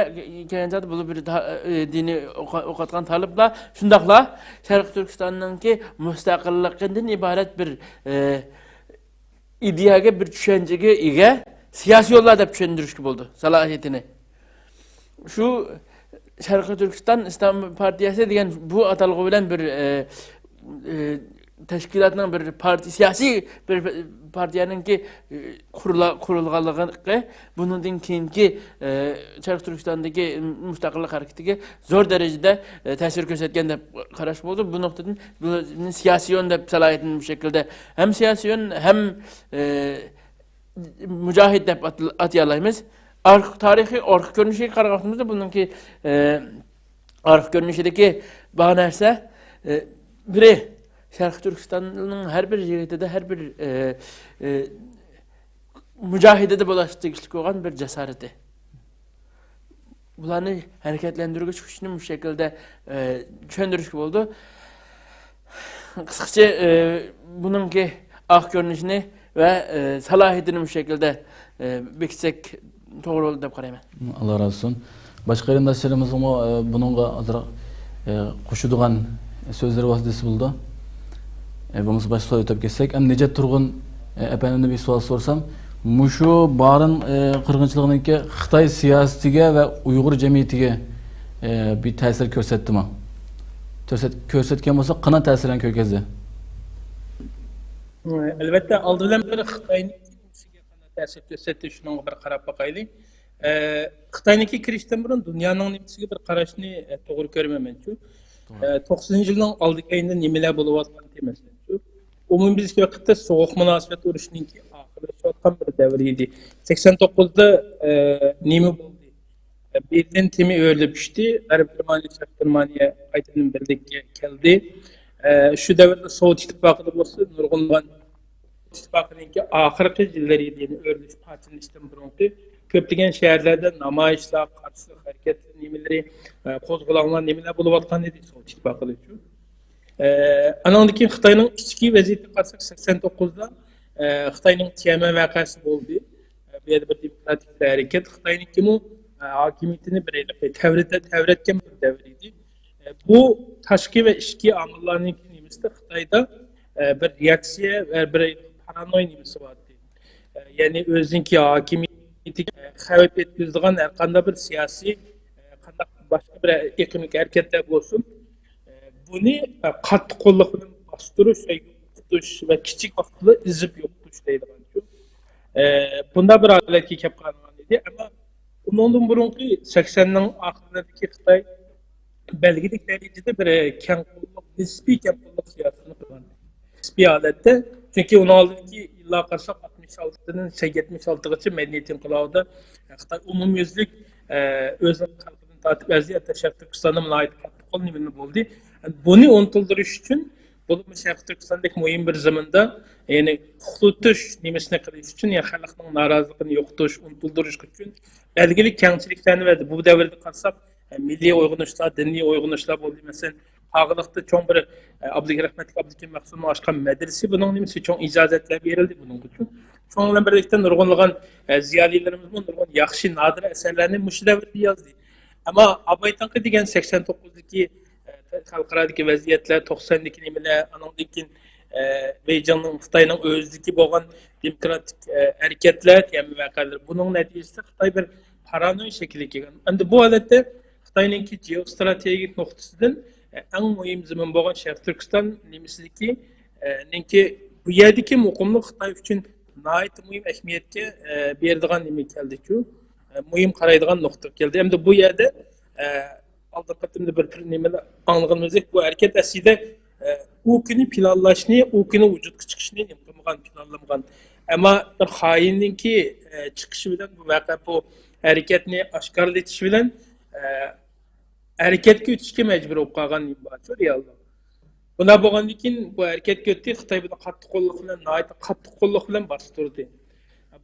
kelganda bu bir diniy o'qitgan talablar shundaqla Sharq Turkistonninki mustaqilligidan iborat bir ideyaga, bir tushunchaga ega siyasi yo'llar deb tushuntirishga bo'ldi salohiyatini. Shu Sharq Turkiston İslam Partiyasi degan bu atalg'i bilan bir tashkilotning bir siyosiy bir partiyaningki qurilganligi bundan keyingi Sharq Turkistondagi mustaqillik harakatiga zo'r darajada ta'sir ko'rsatgan deb qarash bo'ldi. Bu nuqtadan buni siyosiy yo'l deb salohiyatini bu shaklda ham siyosiy yo'l ham mücahid deb atayalaymiz. Tarixiy orqa ko'rinishiga qaraganda buningki orqa ko'rinishidagi bu narsa biri Sharq Turkistonning har bir yigitida, har bir mücahidida bo'lishga tegishli bo'lgan bir jasorati. Bularni harakatlantiruvchi kuchni bu shaklda tushuntirishga bo'ldi. Qisqacha buningki orqa ko'rinishini ve salohiyatini bu şekilde bekitsek doğru oldu deb qarayman. Allah razı olsun. Başka qarindoshlarimiz bununla azroq qo'shadigan so'zlar vositasi bo'ldi. Bo'lmasa boshqa savol o'tib ketsak, necha turg'un apamdan bir savol so'rsam, mushu Bahreyn qirg'inchiligininki Xitoy siyosatiga va Uyg'ur jamiyatiga bir ta'sir ko'rsatdimi? Ko'rsatgan bo'lsa, qanday ta'sirlarni ko'rgazdi? Elbette aldı bilen bir Xitay'nın ta'sir ko'rsatdi, shunga bir qarab boqaylik. Xitoyniki kirishdan burun dunyoning nimasiga bir qarashni to'g'ri ko'rmayman. 90-yilning oldingi ayında nimalar bo'layotgan demasdan. Umumimizga vaqtda so'g'uq munosabat urushiningki oxirlashayotgan bir davr edi. 89da nima bo'ldi? Berlin temi o'rlib tushdi, G'arb Germaniya, Sharq Germaniya qaytadan birlikka keldi. Şu davrda Sovet İttifakı'da bo'lsa, nurg'unlagan ittifakınınki ahirki yılları yediğini örgüt partilişten burunki köpleyen şehirlerde namayişler, karşılık hareket nimeleri, kozgulanlar nimeler buluvatkan dedi Sovet İttifakı'da için. Anandaki Xitayning ichki vaziyatini qarasak 89'da Xitayning Tiananmen vakası oldu. Bir bir demokratik bir hareket. Xitayninki mu hakimiyetini bir tevretken bir devriydi. Bu taşki ve içki amillarının nimesi Xitayda bir reaksiya ve bir paranoya nimesi vardı. Yani özünki hakimiyeti xavf etkizdiğin her qanday bir siyasi, başka bir ekonomik hareketler olsun. Bunu qattiq qo'llik bilan bostirish, yo'qotish va kichik vaqtda izib yo'qotish deydigan shu. Bunda bir holatga kelib qolgan edi, ammo undan burungi 80ning oxirlaridagi Xitoy belgilik derecede bir keng qo'llik, nisbiy keng qo'llik siyosatini qilgan. Nisbiy holatda, chunki 16-ki yillar qarashaq 66dan 76gacha medeniyet inqilobida Xitoy umumyuzlik o'zini qalbidan tortib vaziyatda Sharq Turkistonda muloyim qattiq qo'l nima bo'ldi. Bunu unutuldirish uchun bu Sharq Turkistondagi muhim bir zamanda, ya'ni huquqlutish nimasini qilish uchun, ya xalqning noroziligini yo'qotish, unutuldirish uchun belgili kengchiliklarni verdi. Bu davrda qarasak milliy uyg'unishlar, diniy uyg'unishlar bo'ldi. Masalan, Ağlıqda çoğun bir Abdülkerim Mahsun'un açkan medresi bunun nimesi çoğun icazətlər verildi bunun için. Çoğunla birlikte nurgunluğun ziyalilerimiz bu nurgun yaxşı nadir eserlerini müşdevirdi yazdı. Ama Abaytankı degen 89'daki xalqaradaki vaziyetler, 90'daki nimeler, anandaki Beycan'ın, Xitay'nın özdeki boğan demokratik hareketler, yani vakalar. Bunun neticesi Xitay bir paranoya şekilde geldi. Bu halde Xitay'nınki geostratejik noktasından eng muhim zaman bo'lgan Sharq Turkiston nimasidiki, nenki bu yerdagi muqimlik Xitoy uchun nihoyat muhim ahamiyatga beradigan nima keldi-ku, muhim qaraydigan nuqta keldi. Endi bu yerda oldin qatimda bir nimalar anlaganimizda bu harakat aslida u kuni planlashni, u kuni vujudga chiqishni imkongan planlamagan. Ama bir xoinninki chiqishi bilan bu voqea bu harakatni oshkorlatish bilan harakatga o'tishga majbur bo'lib qolgan bo'ladi realda. Buna bo'lgandan keyin bu harakatga o'tdi, Xitoy buni qattiq qo'lliq bilan, nihoyat qattiq qo'lliq bilan bostirdi.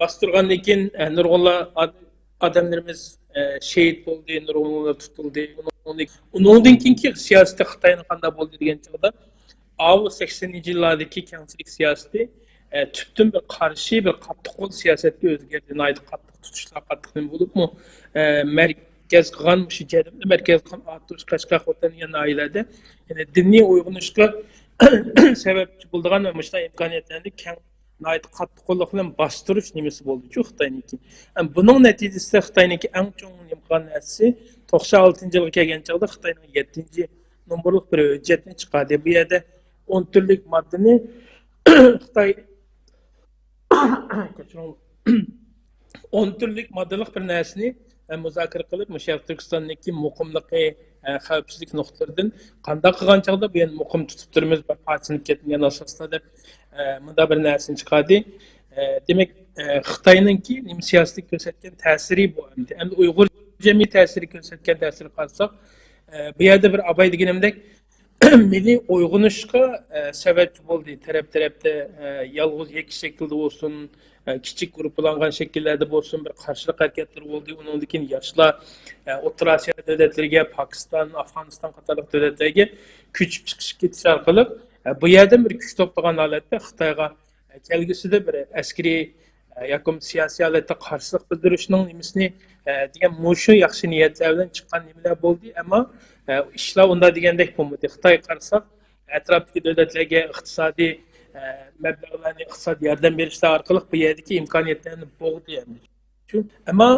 Bostirgandan keyin nurg'unlar odamlarimiz shehid bo'ldi, nurg'unlar tutildi. Undan keyingi siyosatda Xitoyning qanday bo'ldi degan chog'da, 80-yillardagi kengchilik siyosati tüptün bir karşı bir qattiq qo'l siyosatga o'zgardi. Nihoyat qattiq tutishlar, qattiq nima bo'libmi? Merkez qilgan shu jadimda merkez qilgan Atush Qashqar xotin oilada yani diniy uyg'unishga sababchi bo'lgan va mushta imkoniyatlarni keng nihoyat qattiq qo'llik bilan bostirish nimasi bo'ldi-ku Xitoyniki. Buning natijasida Xitoyniki eng chong imkon narsasi 96-yilga kelgan chog'da Xitoyning 7-nomorlik bir hujjatni chiqardi. Bu yerda 10 turlik moddani Xitoy 10 turlik moddalik bir narsani muzokara qilib, Sharq Turkistondagi muqimligi, xavfsizlik nuqtalaridan qanday qilgan chog'da bu yerni muqim tutib turimiz, bir parchanib ketmagan asosda deb bunda bir narsani chiqardi. Demak, Xitoyningki nima siyosatga ko'rsatgan ta'siri bu endi. Endi Uyg'ur jamiyat ta'siri ko'rsatgan ta'siri qarasak, bu yerda bir abay deganimdek milliy uyg'unishga sababchi bo'ldi. Taraf-tarafda yolg'iz yakki shaklda bo'lsin, kichik guruhlangan shakllarda bo'lsin, bir qarshilik harakatlar bo'ldi. Undan keyin yoshlar O'rta Osiyo davlatlariga, Pokiston, Afg'oniston qatorli davlatlarga ko'chib chiqish ketish orqali bu yerdan bir kuch to'plagan holatda Xitoyga kelgusida bir askariy yoki siyosiy holatda qarshilik bildirishning nimasini degan mushu yaxshi niyatlar bilan chiqqan nimalar bo'ldi, ammo ishlar unda degandek bo'lmadi. Xitoy qarasak, atrofdagi davlatlarga iqtisodiy mablag'larni, iqtisodiy yordam berishlar orqali bu yerdagi imkoniyatlarni bo'g'di endi. Ammo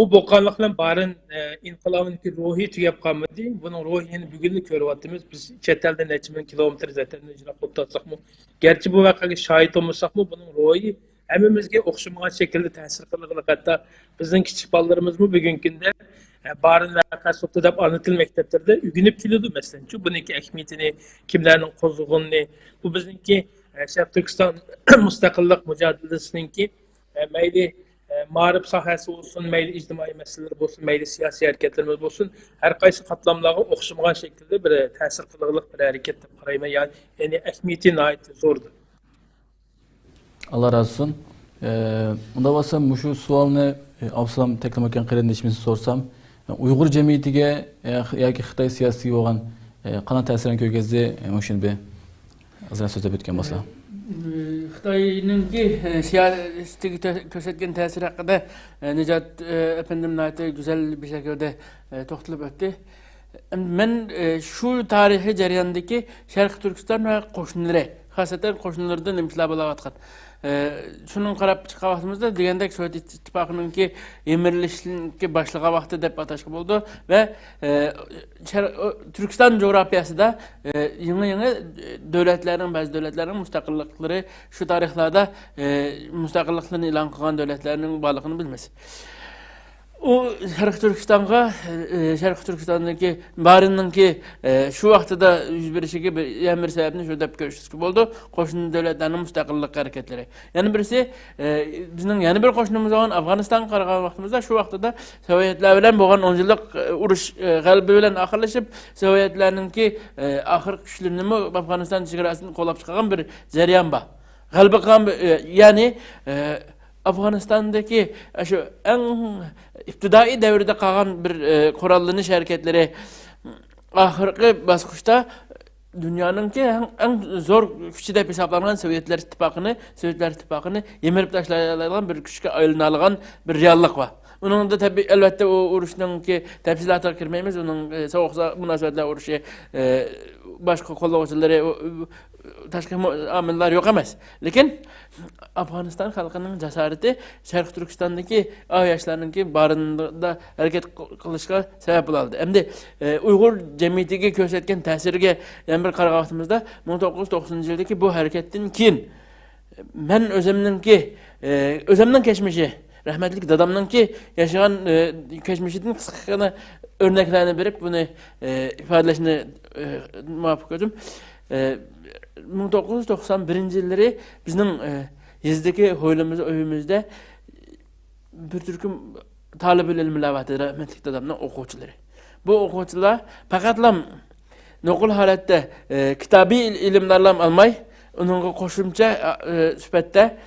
o bo'lganlik bilan barin inqilobning ruhi tugab qolmadi. Buning ruhini bugunni ko'ryapmiz. Biz chet elda necha ming kilometr zaten ijro qilib tursak-mu, garchi bu voqeaga shohid bo'lmasak-mu, buning ruhi hammamizga o'xshamagan shaklda ta'sir qiladi. Hatto bizning kichik bolalarimizmi bugungi kunda barin voqeasi deb ana til maktablarida o'rganib keladi masalan. Shu buniki ahamiyatini, kimlarning qo'zg'og'ini, bu bizningki Sharq Turkiston mustaqillik mujodalasiningki mayli ma'rif sohasi bo'lsin, mayli ijtimoiy masalalar bo'lsin, mayli siyosiy harakatlarimiz bo'lsin, har qaysi qatlamlarga o'xshamagan shaklda bir ta'sir qiladigan bir harakat deb qarayman. Ya'ni ahamiyati nihoyat zo'rdir. Allah razı olsun. Unda bo'lsa shu savolni Absalom Taklamakon qarindishimizni so'rsam, Uyg'ur jamiyatiga yoki Xitoy siyosiy bo'lgan qanday ta'sirini ko'rgazdi? Shuni bir azroq so'zlab o'tgan bo'lsa. Xitoyningki siyosatiga ko'rsatgan ta'siri haqida Nijot efendim güzel bir şekilde to'xtalib o'tdi. Men shu tarixiy jarayondagi Sharq Turkiston va qo'shnilari, xosatan qo'shnilardan nimishlar bo'layotgan. Şunun qarab chiqqan vaqtimizda degandek Sovet ittifoqininki emirilishga boshlagan vaqti deb atashga bo'ldi va Turkiston jo'grafiyasida yangi davlatlarning, ba'zi davlatlarning mustaqilliklari shu tarixlarda mustaqilliklarni e'lon qilgan davlatlarning borligini bilmaymiz. O Sharq Turkistondagi barinninki shu vaqtida yuz berishiga bir sababni shu deb ko'rishga bo'ldi. Qo'shni davlatlarning mustaqillik harakatlari. Yana birisi bizning yana bir qo'shnimiz olan Afg'oniston qaragan vaqtimizda shu vaqtida Sovetlar bilan bo'lgan 10 yillik urush g'alaba bilan oxirlashib, Sovetlarningki oxir kuchlarini Afg'oniston chegarasini qo'llab chiqqan bir jarayon bor. G'alaba qilgan ya'ni Afganistan'daki şu en iptidai devirde kalan bir kurallanish hareketleri ahirgi basqıçta dünyanın ki en zor güçü deb hesaplanan Sovetlar İttifaqını yemirip taşlayacağın bir güçke aylanılan bir reallik var. Onun da tabii elbette o uğraşının ki tepsilatına girmeyimiz, onun soğuksa münasebetler uğraşı başka kolluğucuları taşkı amiller yok emez. Lakin Afganistan halkının cesareti Şarkı Türkistan'daki yaşlarının ki barında hareket kılışka sebep oldu. Hem de Uygur cemiyetiga göstergen tesirge yani bir qara vaqtimizda 1990 yıldaki bu hareketin keyin men özümden geçmişi rahmetlik dadamdan ki yaşayan geçmişinin kısa örneklerini verip bunu ifadeleşine muvaffak oldum. 1991 yılları bizim yezdeki öyümüzde bir türküm talep ilmiler vardı rahmetlik dadamdan okuçuları. Bu okuçular fakatlam nokul halette kitabi ilimlerle almay, onun koşumça süpette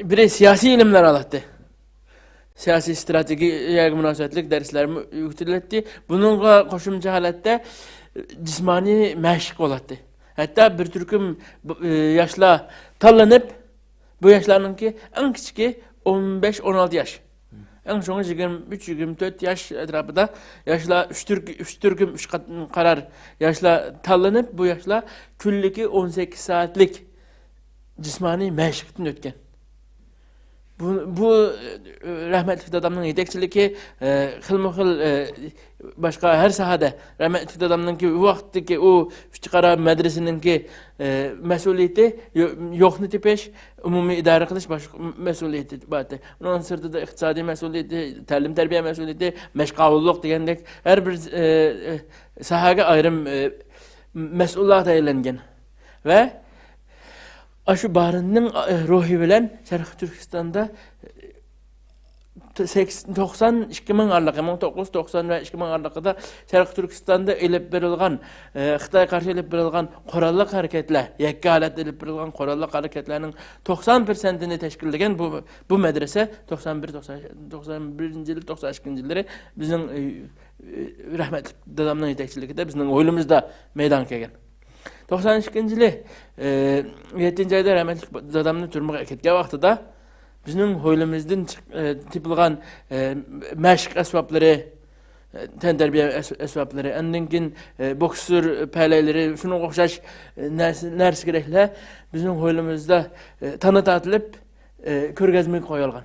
bir siyasi ilimler alattı. Siyasi strateji münasebetlik derslerimi yükseltti. Bununla koşumca halette cismani meşk olattı. Hatta bir türküm yaşla tallanıp bu yaşlarınki en küçüğü 15-16 yaş. En sonu 23-24 yaş etrafında yaşla 3 türküm 3 karar yaşla tallanıp bu yaşla külliki 18 saatlik cismani meşkten ötken. Bu rahmetli adamın yedekçiliki hılmıhıl başka her sahada rahmetli adamın ki vaxtdaki o çıkara medresinin ki mesuliyeti yoxnu tipeş umumi idare kılış başka mesuliyeti batı. Onun sırtında iktisadi mesuliyeti, talim terbiye mesuliyeti, meşgavulluq degandek her bir sahaga ayrım mesullar tayinlengen ve aşı barının ruhi bilen Şarkı Türkistan'da 92 min arlık, 1990 ve 2000 arlıkta Şarkı Türkistan'da elip verilgan, Xitay karşı elip verilgan korallık hareketler, yakka halet elip verilgan korallık hareketlerinin 90%'ini teşkil eden bu medrese 91 yıl, 92 yılları bizim rahmetli dadamın yetekçilikte bizim oylumuzda meydan kelgen. 92 yılı 7. ayda rahmetli dadamını türmüge ketken vaxtıda bizim hoylumuzdan tipilgan meşk esvapları, tenderbiye esvapları, endinkin boksur peleleri, şunu okşaş ners gerekle bizim hoylumuzda tanıtılıp körgezmek koyulgan.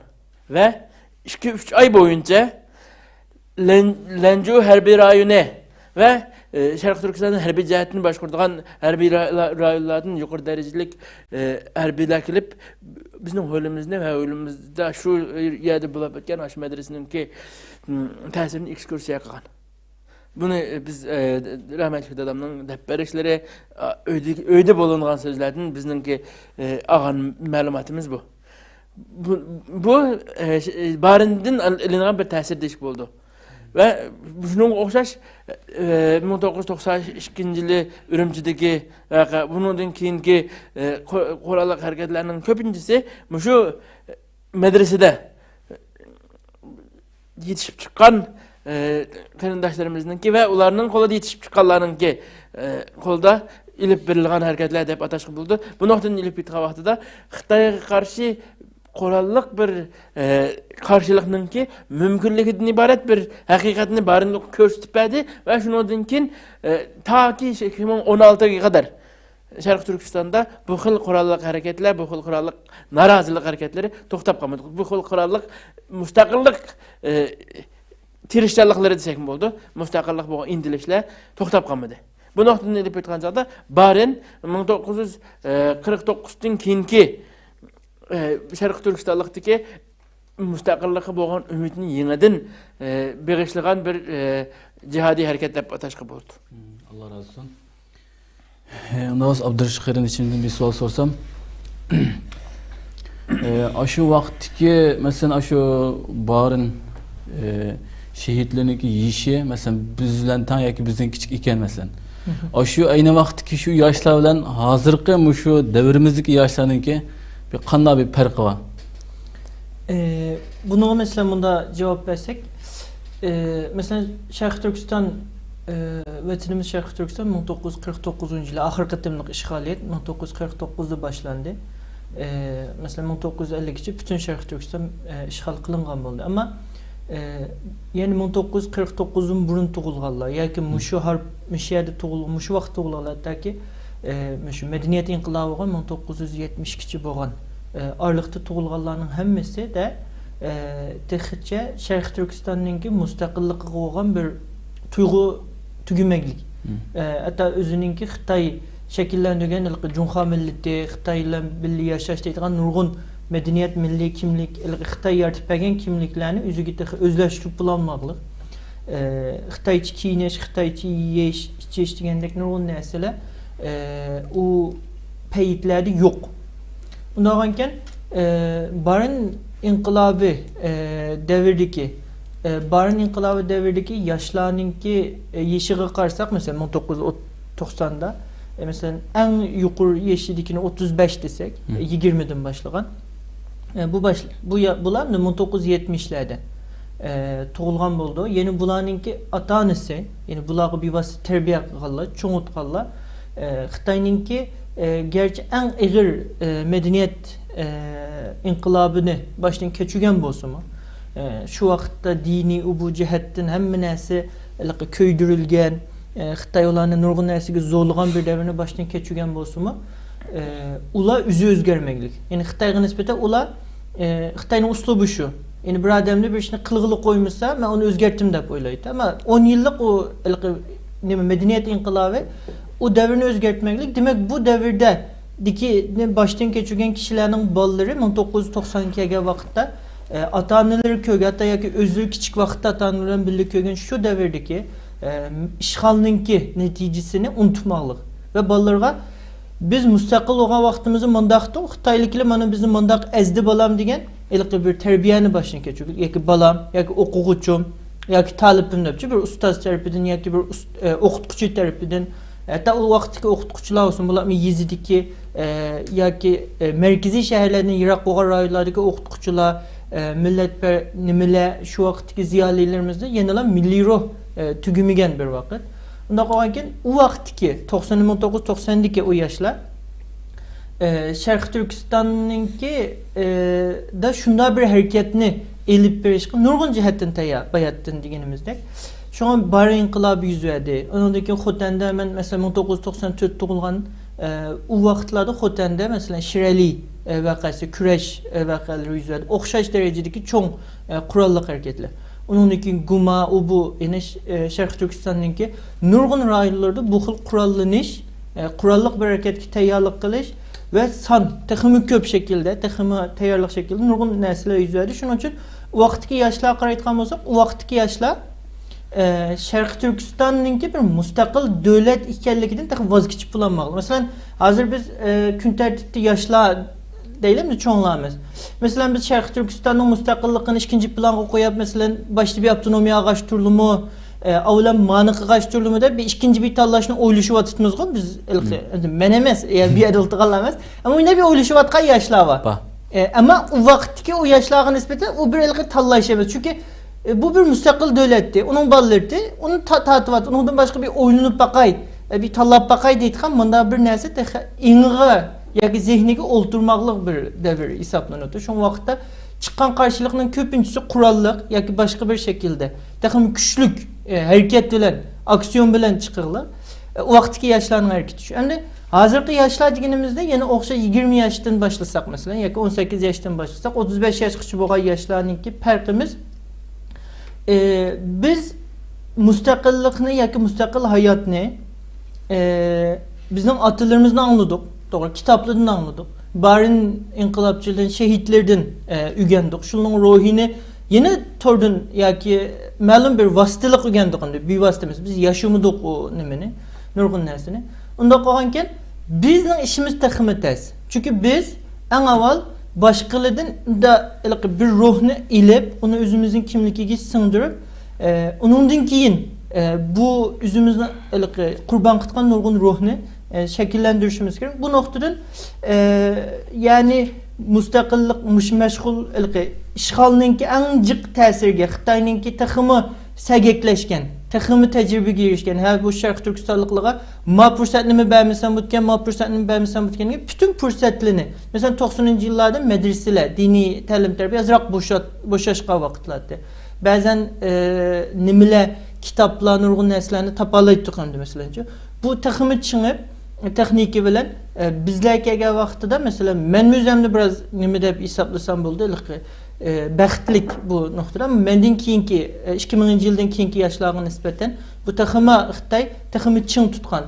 Ve 2-3 ay boyunca Lencu Herbi Rayonu ve Şarkı Türkistan'ın herbi cihetini başkurduğun herbi rayonlardan yukarı derecelik herbiler kelip bizim hoylumuzda ve hoylumuzda şu yerde bulabilken aşı medresinin ki tesirini ekskursiya kılgan. Bunu biz rahmetli dadamın depbereşleri öyde bulunduğun sözlerden bizimki ağan malumatımız bu. Bu barından elinğen bir tesir değişik oldu. Ve bunun okşaş 1992 yılı Ürümçideki bunun keyinki korallık hareketlerinin köpüncesi şu medresede yetişip çıkan karindaşlarımızın ki ve onların kolda yetişip çıkanlarının ki kolda ilip verilgan hareketler hep ataşkı buldu. Bu noktanın ilip bitki vaxtı da Xitay'a karşı korallık bir karşılıkının ki mümkünlüğünden ibaret bir hakikatini barınlık gösterdi ve şunun için ta ki 2016'ya kadar Şarkı Türkistan'da bu xil korallık hareketler, bu xil korallık narazılık hareketleri toxtab kalmadı. Bu xil korallık müstakillik tirişçilikleri desek mi oldu? Müstakillik bu indilişler toxtab kalmadı. Bu noktada edip etken çağda barın 1949'dan keyinki Şarkı Türkistan'lıktaki müstakilliği boğan ümitini yeniden birleştiren bir cihadi hareket yapıp ataşkı oldu. Allah razı olsun. Naz Abdurşahir'in için bir sual sorsam. Aşı vaxtki mesela aşı barın şehitlerindeki yişi mesela bizden tan ya ki bizden küçük iken mesela. Aşı aynı vaxtki şu yaşlar bilen hazırki şu devrimizdeki yaşlarınki bir qanday bir farkı var. Bunu mesela bunda cevap versek, mesela Şarkı Türkistan vatanımız Şarkı Türkistan 1949 yılı ahir kıtımlık işgaliyet 1949'da başlandı. Mesela 1952 bütün Şərqi Türkistan işğal qılınğan boldu. Amma yani 1949'un burun tuğulğanlar, yoki muşu harp müşiyede tuğulğan, muşu vaqt tuğulğanlar ki müşu medeniyet inqilabı 1972 bolğan arlıqda tuğulğanlarning hammasi de texitçe Şərqi Türkistan'nınki müstaqilliqi bolğan bir tuyğu tügümeglik. Hatta özününki Xitay şekillendirgen Cunha milleti, Xitay ile birlikte yaşaş deydiğen nurgun medeniyet, milli kimlik, Xitay yaratıb bəgən kimliklərini üzügü özləşdirib bulanmaqlıq. Xitayçı kiyiniş, Xitayçı yiyiş, içiş deyəndək nurgun nəsələ o peyitləri yox. Bundan barın inqilabı devirdeki barın inqilabı devirdeki yaşlarınki yeşiği qarsak mesela 1990'da mesela en yuqur yeşidikini 35 desek 20'den başlayan bular 1970'lerden tuğulğan boldu. Yeni bularınki atanısı yani bulağı bir vasıta terbiye qalla, çoğut qalla Xitayninki gerçi en ağır medeniyet inqilabını baştan keçügen bolsa mu? Şu vaxtda dini bu cihettin hem nəsi köydürülgen, Xitay olanı nurgun nəsiga zorluğan bir devrini baştan keçügen bolsa mu? Ula üzü özgermeklik. Yani Xitayga nispeten ula Xitayning uslubu şu. Yani bir adamda bir işini kılgılı koymuşsa ben onu özgertim dep oylaydı. Ama 10 yıllık o medeniyet inqilabı o devrini özgertmeklik. Demek bu devirde baştan keçügen kişilerin balları 1992'ye vakitte ata-analar köge, hatta yoki özleri kichik vaqtda ata-analar birlik kögen şu devirdeki işğalninki neticesini unutmaqlıq ve ballarga biz müstaqil olğan vaqtımızı mındaqdı, Xitayliklar mana bizni mındaq ezdi balam degan bir terbiyeni başdan keçirdik. Yoki balam, yoki o'quvchim, yoki talibim depçi bir ustaz tarafidan yoki bir o'qituvchi tarafidan hatta o vaqtdagi o'qituvchilar olsun bular Yezidiki yoki merkezi şehirlerden yiroq bo'lgan rayonlardagi o'qituvchilar millet şu vaxtki ziyalilerimizde yenilen milli ruh tügümügen bir vakit. Ondan sonra o vaxtki 1990'daki o yaşlar Şərqi Türkistan'ınki da şunda bir hareketini elip bir nurgun cihetten bayattın diyenimizde. Şu an Barı İnqilabı yüz verdi. Onundaki Xotende hemen mesela 1994 doğulgan o vaxtlarda Xotende mesela Şireli vakası, Küreş vakaları yüz verdi. Oxşaş derecedeki çoğun kurallık hareketler. Onundaki Guma, bu yine Şərqi Türkistan'ınki nurgun rayonlarda bu xil kurallanış, kurallık bir hareket ki teyarlık kılış ve teximi köp şekilde, teximi teyarlık şekilde nurgun nesile yüz verdi. Şunun için o vaxtki yaşlar qaraytqan bolsaq, o vaxtki yaşlar Şərqi Türkistan'ınki bir müstakil devlet ikenliginden tabi vazgeçip bulanmalı. Mesela hazır biz gün tertipte yaşlar değilim de çoğunlarımız. Mesela biz Şərqi Türkistan'ın müstakilliğini ikinci plana koyup mesela başta bir avtonomiya ağaçtırılımı, avlan manıqı ağaçtırılımı da bir ikinci bir tallaşını oyluşu vatıtımız var. Biz menemez eğer bir ayrıltık alamaz. Ama yine bir oyluşu vatıkan yaşlar var. Ama o vakitteki o yaşlara nispeten o bir elki tallaşamaz. Çünkü bu bir müstakil devletti. Onun ballardı. Onun tatıvatı. Ondan başka bir oylanıp bakay, bir tallap bakay deydiğim bunda bir neyse de inığı yoki zihniga olturmaqlıq bir devir hesaplanıyordu. Şu vaxtda çıkan karşılıqның köpüncüsü kurallık yoki başka bir şekilde takım güçlük hareket bilen, aksiyon bilen çıkırlar. O vaxtki yaşların hareketi şu. Yani hazırki yaşlar degenimizde yine oxşa 20 yaştan başlasak mesela yoki 18 yaştan başlasak 35 yaşgacha bo'lgan yaşlarınki farqimiz biz müstakillikni yoki müstakil hayatni bizning atalarımızdan anladık. Doğru, kitaplardan anladık. Barın inqilabçılığın, şehitlerden ügendik. Şunun ruhini yeni tordan yoki ma'lum bir vasıtalık ügendik. Bir vasıtamız. Biz yaşamadık o nemeni, nurgun nesini. Onda qoğanken bizning işimiz teximi tez. Çünkü biz en avval başkalardan da bir ruhunu ilip, onu özümüzün kimligiga singdirib, onundan keyin bu özümüzün kurban qilgan nurgun ruhunu şekillendirişimiz gerek. Bu noktadan yani müstakillik, meşgul işğalninki en cık tesirge, Xitayninki teximi segekleşken, texmi tecrübege erişken, her bu Şarkı Türkistanlıklığa ma fırsatını vermesen butken, ma fırsatını vermesen butken gibi bütün fırsatlarını, mesela 90'ıncı yıllarda medreseler, dini təlim terbiye azraq boşaşqa vaxtlardı. Bazen nimile kitaplar, nurgun neslerini tapalayıp tıkandı mesela. Bu texmi çıngıp, texniki bilen bizlerkege vaxtıda mesela men özümde biraz nime dep hesaplasam buldu. Bəxtlik bu noktada ama mendin kiyinki 2000 yıldan kiyinki yaşlarına nispeten bu takıma Xitay takımı çın tutkan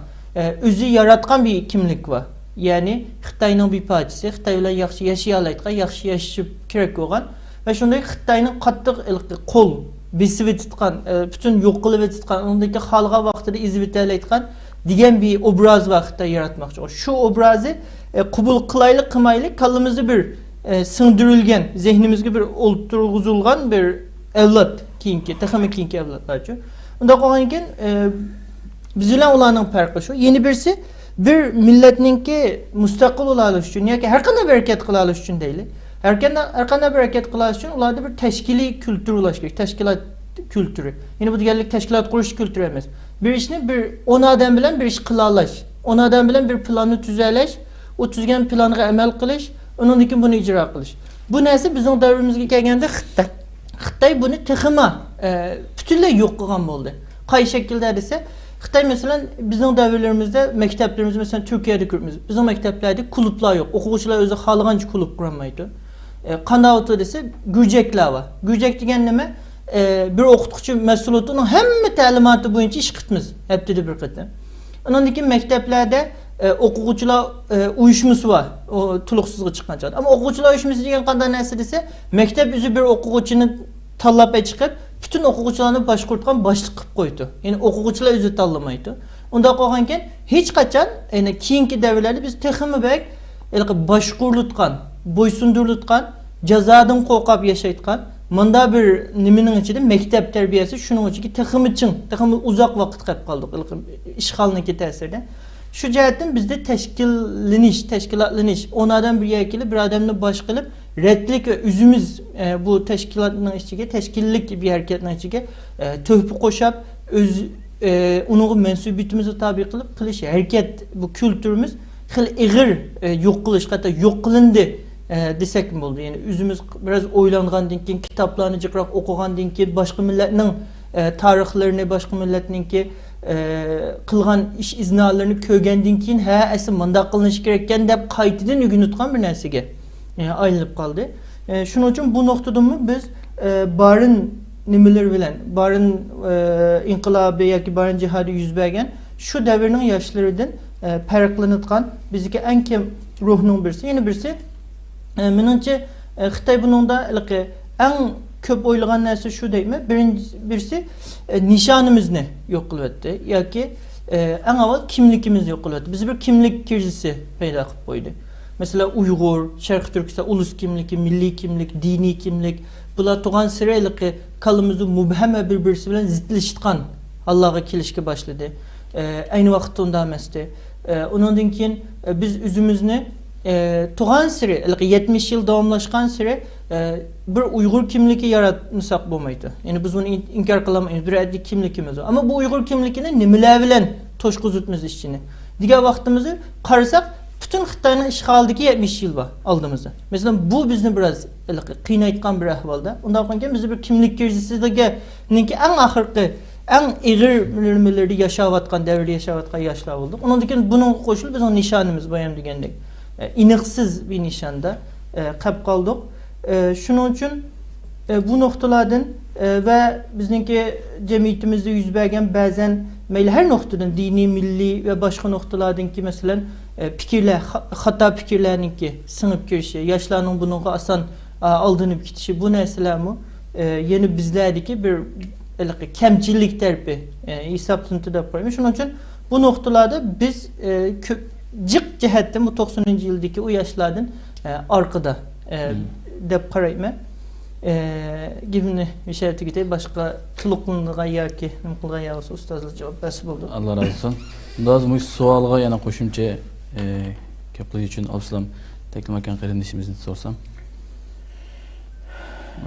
özü yaratkan bir kimlik var. Yani Xitay'nın bir partisi Xitay bilen yaxşı yaşayalaydıqa, yaxşı yaşayıp kerek olgan ve şunday Xitay'nın qattiq kol besivi tutkan, bütün yoqqılığı tutkan, ondaki halga vaxtıda izvitelaydıqan diyen bir obraz var Xitay yaratmakçı. Şu obrazı kubul kılaylı kımaylı kallımızda bir sındırılgan, zihnimizde bir olturğuzulgan bir evlat kiyinki, takımı kiyinki evlatlarca. Onda qoğanken bizle olanın farkı şu. Yeni birisi bir milletninki müstakil olalışı için, yani her kadar bir hareket kılalışı için değil. Her kadar bir hareket kılalışı için onlarda bir teşkili kültür ulaşıyor, teşkilat kültürü. Yani bu diğerlik teşkilat kuruş kültürü emez. Bir işini bir 10 adam bilen bir iş kılalaş, 10 adam bilen bir planı tüzeleş, o tüzgen planı emel kılış, onun için bunu icra kılış. Bu neyse bizim devrimizde gelgende Xitay. Xitay bunu tıkıma bütünle yok kılgan oldu. Kay şekilde ise Xitay mesela bizim devirlerimizde mekteplerimizde mesela Türkiye'de kurmuşuz. Bizim mekteplerde kulüpler yok. Okuvçular özü halıgancı kulüp kuramaydı. Kanavut'ta ise Gürcekler var. Gürcek degen neme? Bir okutkucu mesuliyetinin hem talimatı boyunca iş kıtmız. Hepti de bir kıtı. Onun için mekteplerde okuvcular uyuşması var. O tuluksuzluğu çıkacak. Ama okuvcular uyuşması degen kadar neyse ise mektep yüzü bir okuvcunun tallap çıkıp bütün okuvcularını başkurtkan başlık kıp koydu. Yani okuvcular yüzü tallamaydı. Onda koyarken hiç kaçan yani kiyinki devirlerde biz teximi bek başkurlutkan, boysundurlutkan, cezadan korkap yaşaytkan manda bir niminin içinde mektep terbiyesi şunun için ki teximi uzak vakit kayıp kaldık işgalindeki tesirden. Şu cihetten bizde teşkilatleniş, onlardan bir yerkili bir adamla baş kılıp redlik ve üzümüz bu teşkilatın içinde, teşkillik bir hareketin içinde töhpü koşap, onun mensubiyetimizi tabi kılıp kılış hareket bu kültürümüz hıl eğir yok kılış, hatta yok kılındı desek mi oldu? Yani üzümüz biraz oylanğan dinkin, kitaplarını cıkrak okuğan dinkin, başka milletinin tarihlerini, başka milletninki kılgan iş iznalarını kögendin keyin esi manda kılınış gereken de kayıtıdan ügün tutkan bir nesige ayrılıp kaldı. Şunun için bu noktada mı biz barın nimeler bilen, barın inkılabı ya barın cihadı yüz bergen şu devirinin yaşlarından farklanıtkan bizdeki en kem ruhunun birisi. Yeni birisi menimce Xitay bunun da en köp oylagan nerse şu değil mi? Birisi nişanımız ne yok kılvetti. Ya ki en avval kimlikimiz yok kılvetti. Biz bir kimlik krizisi peyda kılıp koydu. Mesela Uygur, Şarkı Türkistan, ulus kimlik, milli kimlik, dini kimlik. Bunlar tuğan sırayla ki kalımızı mübheme birbirisi bilen zıtlaştıkan Allah'a kilişki başladı. Aynı vakitte onda mesti. Onun için biz üzümüzünü tuğan sıra, 70 yıl davamlaşkan sıra bir Uygur kimliki yaratmışsak bulmaydı. Yani biz bunu inkar kılamayız. Bir adli kimlikimiz var. Ama bu Uygur kimlikini nimeler bilen toşkuzutmuz işçini. Diğer vaktimizi karısak bütün Xitay'ın işgaldaki 70 yıl var aldığımızda. Mesela bu bizni biraz kıynaytkan bir ahvalda. Ondan sonra biz bir kimlik krizisizdeki en ahırkı, en eğirmeleri yaşavatkan, devirde yaşavatkan yaşlar olduk. Onun için bunun koşulu biz o nişanımız bayam digendik. İniksiz bir nişanda kap kaldık. Şunun için bu noktalardan ve bizimki cemiyetimizde yüz bergen bazen her noktadan dini, milli ve başka noktalardan ki mesela fikirler, hata fikirlerinin ki sınıp girişi, yaşlarının bununla asan aldığını bir kitişi bu nesile mi? Yeni bizlerdeki bir kemçillik terpi hesaplıntı da koymuş. Onun için bu noktalarda biz cık cihetten bu 90. yıldaki o yaşlardan arkada de parayma gibi bir şey tekite başka tuluklunluğa ya ki mümkünlüğe ya olsa ustazlık cevap basip oldu. Allah razı olsun. Lazım sualga yana qo'shimcha gaplar uchun Abdusalom taklimakan qarindishimizni so'rsam.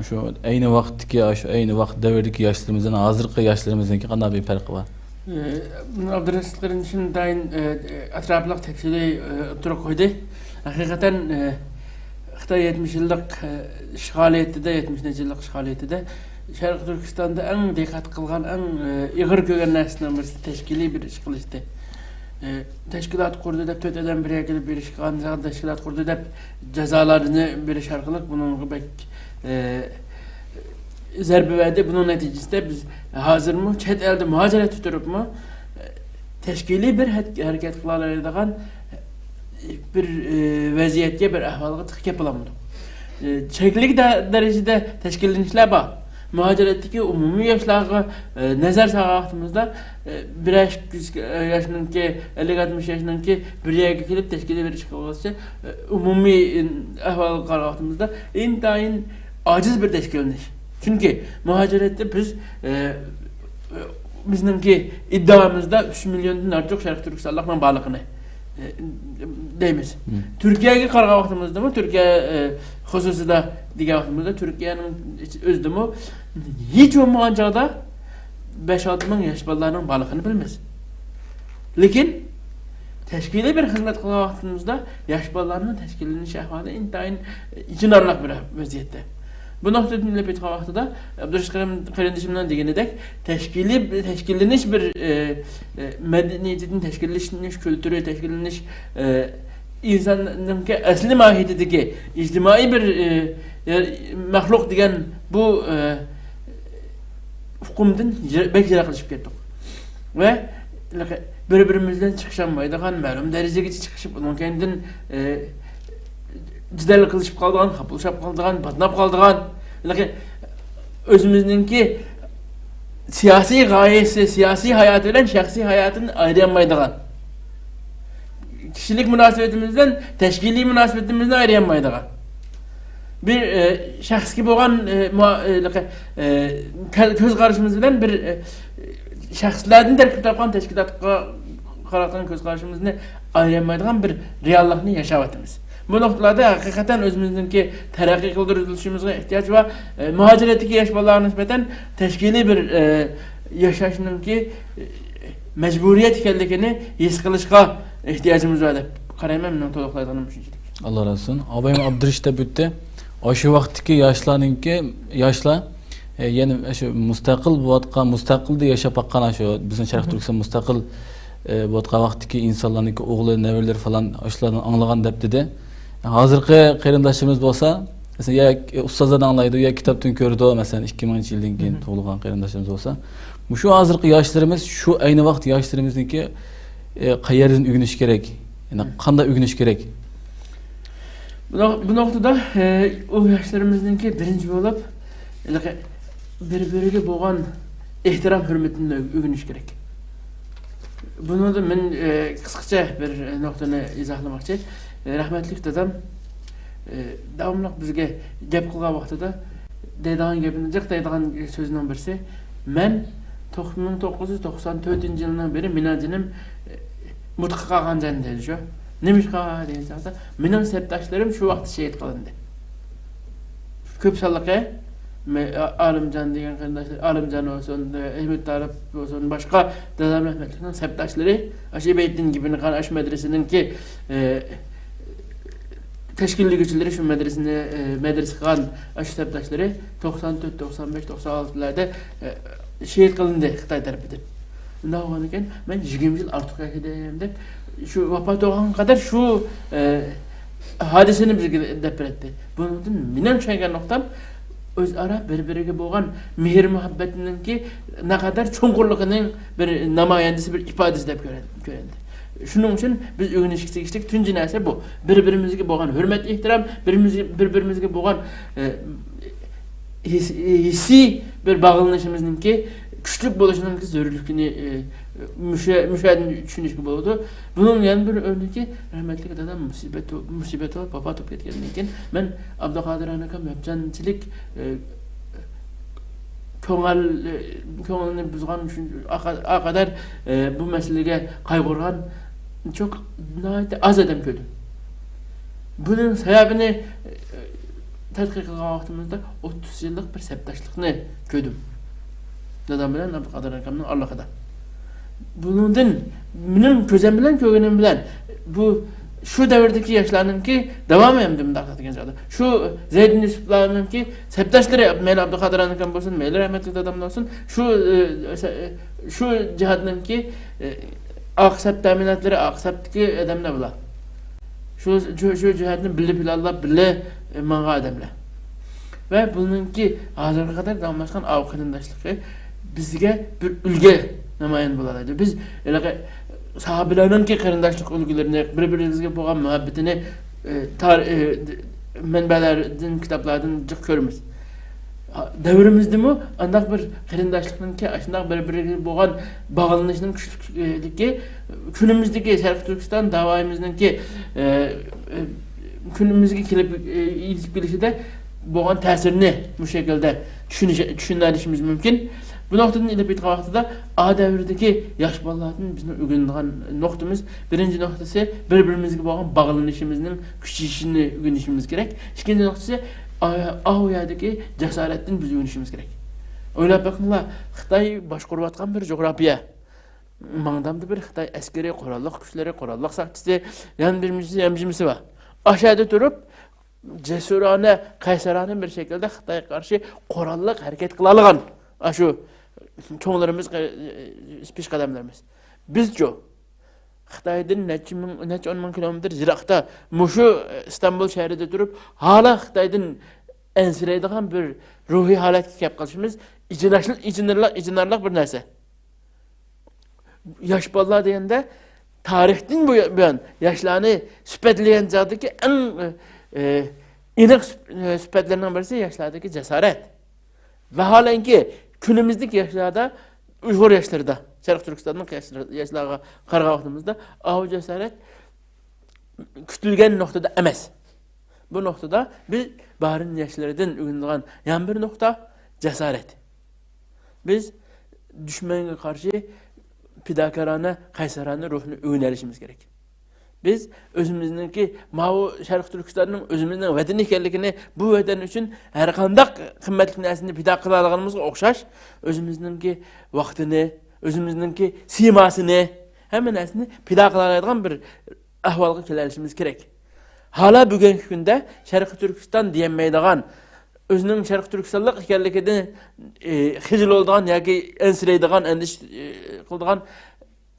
Şu aynı vaktdeki, şu aynı vaqt davrdagi yoshlarımızdan hozirgi yoshlarimizniki qanday bir farqi bor? Abdurrahman şimdi daim atraflık tekstili oturup koydu. Hakikaten Xitay 70 yıllık işgaliyeti de 70 yıllık işgaliyeti de Şarkı Türkistan'da en dikkat kılgan, en igır kögen nersinden birisi teşkili bir iş kılıştı. Teşkilat kurdu da töteden bir gelip bir iş kılgan, teşkilat kurdu da cezalarını bir şarkılık bunun bek zerbe verdi. Bunun neticesinde biz hazır mı, çet elde muhaceret tuturup mu teşkili bir hareket kılalarından bir vaziyetke bir ahvalığı tık yapılamadı. Çeklik derecede teşkillenişler var. Muhaciretteki umumi yaşlarga nazar sağlattığımızda bir yaşınınki 50-60 yaşınınki bir yere gelip teşkili bir iş kılgısı umumi ahvalı karattığımızda intayin aciz bir teşkilleniş. Çünkü muhacirette biz bizimki iddiamızda 3 milyondan artık Şarkı Türkistan'la bağlılığını deymiz. Türkiye'ye karga vaxtımızda mı? Türkiye hususi da diğer vaxtımızda Türkiye'nin özde mü? Hiç olmayacakta 5-6 bin yaş balalarının bağlılığını bilmez. Lakin teşkili bir hizmet kılan vaxtımızda yaş balalarının teşkilinin şehvalı intayin için arlak bir vaziyette. Bu noktada dinlep etken vaxtıda Abdurrahman kardeşimden degenedek teşkilleniş bir medeniyetin teşkilleniş kültürü, teşkilleniş insanın ki asli mahiyetindeki ictimai bir mahluk degen bu hukumdan bek jiraklaşıp kettik. Ve birbirimizden çıkışamaydıgan, ma'lum derecege çıkışıp onun kendin cidel kılışıp kaldıgan, kapılışıp kaldıgan, batnap kaldıgan. Lakin özümüzdeki siyasi gayesi, siyasi hayatıyla şahsi hayatını ayıramaydıgan. Kişilik münasebetimizden teşkili münasebetimizden ayıramaydıgan. Bir şahs gibi olan göz karşımız bilen bir şahslardan terkip tapan teşkilatga karatan göz karşımızdan ayıramaydıgan bir reallıkını yaşavatımız. Bu noktalarda hakikaten özümüzdeki terakki kıldırılışımıza ihtiyaç var. Muhaciretteki yaş balalarına nispeten teşkili bir yaşayışının ki mecburiyet ikenlikini his kılışka ihtiyacımız var. Karayman bunun toluklardan düşüncelik. Allah razı olsun. Abayım Abdurrahman da bütte. Aşı vaxtdaki yaşlarınki yaşlar yani şu müstakil buatqa müstakilde yaşap akkan şu bizim Şarkı Türkistan müstakil buatqa vaxtdaki insanlarınki oğlu neveler falan aşılardan anlagan depti de. Hazırki qarindaşımız bolsa, mesela ya ustazdan anlaydı ya kitaptan gördü o mesela 2000 yıldan keyin tug'ilgan qarindaşımız bolsa. Şu hazırki yaşlarımız şu aynı vaqt yaşlarımızniki qayerdan ügüniş gerek? Yani qanday ügüniş gerek? Bu noktada o yaşlarımızdaki birinci olup birbiriyle boğan ihtiram hürmetini ügüniş gerek. Bunu da ben kısaca bir noktanı izahlamakçı. Rahmetlik dedem davamlı bizge gep kılgan vaxtıda deydiğin gepini cık deydiğin sözünden birisi men 1994 yılından beri minancinim mutqa qalgan jan dedi şu. Nemiş qalgan degan chaqda mening sepdaşlarım şu vaqt şehit qilindi. Köp sallıqqa Alimcan degan qarindoshlar, Alimcan olsun, Ahmet Tarif olsun, başka dedem rahmetlikning sepdaşları Aşibeddin gibi Qarash medreseninki teşkilligüçüleri şu medrese qilgan aşı sepdaşları 94, 95, 96'larda şehit qilindi Xitoy tarafidan. Bundan olgan ekan, men 20 yil ortiq yashadim deb şu vafot olgan kadar şu hadiseni bizge dep berdi. Bundan mening tushungan noktam özara birbiriga bo'lgan mehr muhabbatiningki naqadar cho'nqurligining bir namoyandasi, bir ifodasi deb ko'rindi. Shuning uchun biz o'rganishga tegishli tunji narsa bu. Bir-birimizga bo'lgan hurmat, ehtirom, bir-birimizga bo'lgan hissiy bir bağlanışımızningki kuchli bo'lishinin zarurligini müşahede düşünüşki bo'ldi. Bunun yana bir örneği rahmetli dadam musibet olib vafot etib ketgandan keyin men Abduqodir akam yapjanchilik ko'ngilni buzgan uchun aqadar bu masalaga qayg'urgan çok az adam ko'rdim. Bunun sebebini tadqiq qilgan vaqtimizda 30 yillik bir sepdaşlıkni ko'rdim. Dadam bilan Abduqodir akamning orliqida. Bundan mening ko'zim bilan ko'rganim bilan bu şu davrdagi yoshlarningki davom etdi bunday degan joyda. Şu Zeydin Yusuflarningki sepdaşlari mayli Abduqodir akam bo'lsin, mayli rahmatli dadam bo'lsin, şu jihatningki aqsab ta'minatlari, aqsabdagi odamlar bular. Şu cihatni bilib bilallar, bilib manga odamlar. Ve bununki hozirga qadar davomlashgan av qarindoshlikka bizga bir ulgu namoyon bo'ladi. Biz sahabelarninki qarindoshlik ulgularini, bir-birimizga bo'lgan muhabbatini manbalardan, kitoblardan jiq ko'ramiz. Davrimizdami andaq bir qarindoshlikninki, shunday bir-biriga bo'lgan bog'lanishning kuchligi kunimizdagi Sharq Turkiston davoyimizninki kunimizga kelib yetib kelishida bo'lgan ta'sirini bu şekilde tushunishimiz mumkin. Bu noktadan ilib aytgan vaqtida A davridagi yosh bolalarning bizni o'rganadigan nuqtamiz, birinchi nuqtasi bir-birimizga bo'lgan bog'lanishimizning kuchayishini o'rganishimiz kerak. Ikkinchi nuqtasi Aoyadagi jasoratdan biz o'rganishimiz kerak. O'ylab bakinglar, Xitoy boshqarayotgan bir jo'g'rafiya. Mangdamda bir Xitoy askari qurolli kuchlari, qurolli saqchisi, yan birmisi var. Aşağıda durup cesurane, kaysarane bir şekilde Xitoyga qarshi qurolli harakat qila olgan shu cho'nglarimiz, pish qadamlarimiz. Bizcho Xitoydan necha 10 ming kilometr yiroqda mushu İstanbul shahrida turib, hala Xitoydan ensiraydigan bir ruhiy holatga kelib qolishimiz ichinarliq bir narsa. Yosh bolalar deganda tarixdan buyon yoshlarni sifatlagan joydagi eng aniq sifatlardan birisi yoshlardagi jasorat. Vaholanki kunimizdagi yoshlarda, Uyg'ur yoshlarida, Sharq Turkistonning yoshlarga qaragan vaqtimizda o jasorat kutilgan nuqtada emas. Bu nuqtada biz barin yoshlardan o'rgangan yana bir nuqta jasorat. Biz dushmanga qarshi fidokorona, qaysarona ruhni o'rganishimiz kerak. Biz özümüzdeki Mao Sharq Turkistonning özümüzning vatan ekanligini, bu vatan uchun har qanday qimmatli narsani fido qila olganimizga o'xshash, özümüzdeki vaqtini, özümüzdeki simasini, hamma narsani fido qila oladigan bir ahvolga kelishimiz kerak. Hala bugungi kunda Sharq Turkiston demaydigan, özünün Sharq Turkistonlik ekanligidan xijil olgan yoki ensiraydigan, endish qildigan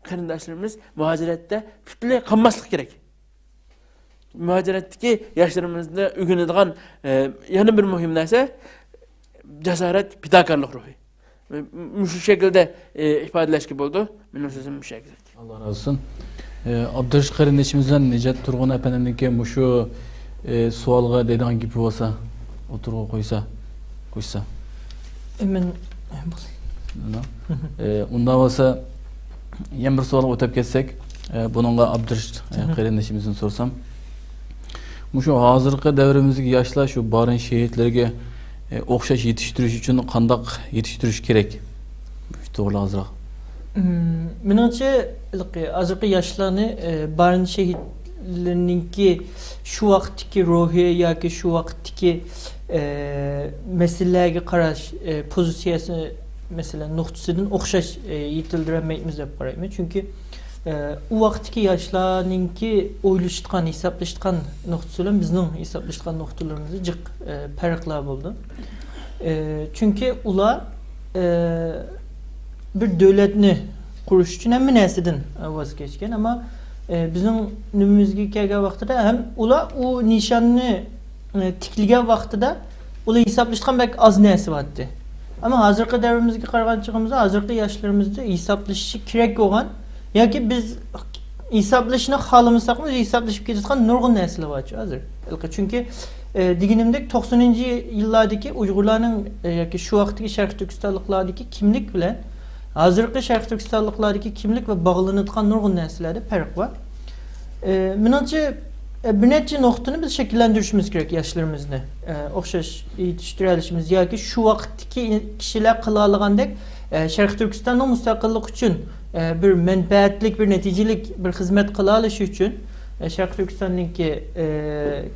qarindoshlarimiz muhojiratda butunlay qolmaslik kerak. Muhojiratdagi yoshlarimizni o'rganadigan yana bir muhim narsa jasorat, fidokorlik ruhi. Shu şekilde ifodalashga bo'ldi. Mening so'zim shu şekilde. Allah razı olsun. Abdurish qarindoshimizdan Nijat Turg'un apanamniki shu savolga deydigan gapi bo'lsa, o'tirg'a qo'ysa. Men Unda bo'lsa yana bir savolga o'tib ketsek, bununla Abdurish qarindoshimizdan so'rsam, shu hozirgi davrimizga yoshlar shu borin shehidlarga o'xshash yetishtirish uchun qanday yetishtirish kerak? To'g'ri ozroq. Menimcha, hozirgi yoshlarni barin shehidlarninki shu vaqtdagi ruhi yoki shu vaqtdagi masalalarga qarash pozitsiyasi mesela nuqtasidan o'xshash yetildirolmaymiz deb qarayman. Chunki u vaqtdagi yoshlarninki o'ylashgan, hisoblashgan nuqtasi bilan bizning hisoblashgan nuqtalarimizda jiq farqlar bo'ldi. Chunki ular bir davlatni qurish uchun hamma narsadan voz kechgan, ammo bizning nimamizga kelgan vaqtida ham ular u nishonni tiklagan vaqtida ular hisoblashgan balki oz narsa bo'lardi. Ama hozirgi davrimizga qaragan chog'imizda hozirgi yoshlarimizni hisoblashi kerak bo'lgan yoki biz hisoblashni xohlamasaqmi hisoblashib ketayotgan nurg'un narsalar bor hozir. Chunki deganimdek 90-yillardagi Uyg'urlarning yoki shu vaqtdagi Sharq Turkistonliklardagi kimlik bilan hozirgi Sharq Turkistonliklardagi kimlik va bog'lanadigan nurg'un narsalarda farq bor. Menimcha bir necha nuqtani biz shakllantirishimiz kerak yoshlarimizni. O'xshash yetishtirishimiz yoki shu vaqtdagi kishilar qila olgandek Sharq Turkistonning mustaqillik uchun bir manfaatlik, bir natijalik bir xizmat qila olishi uchun Sharq Turkistonninki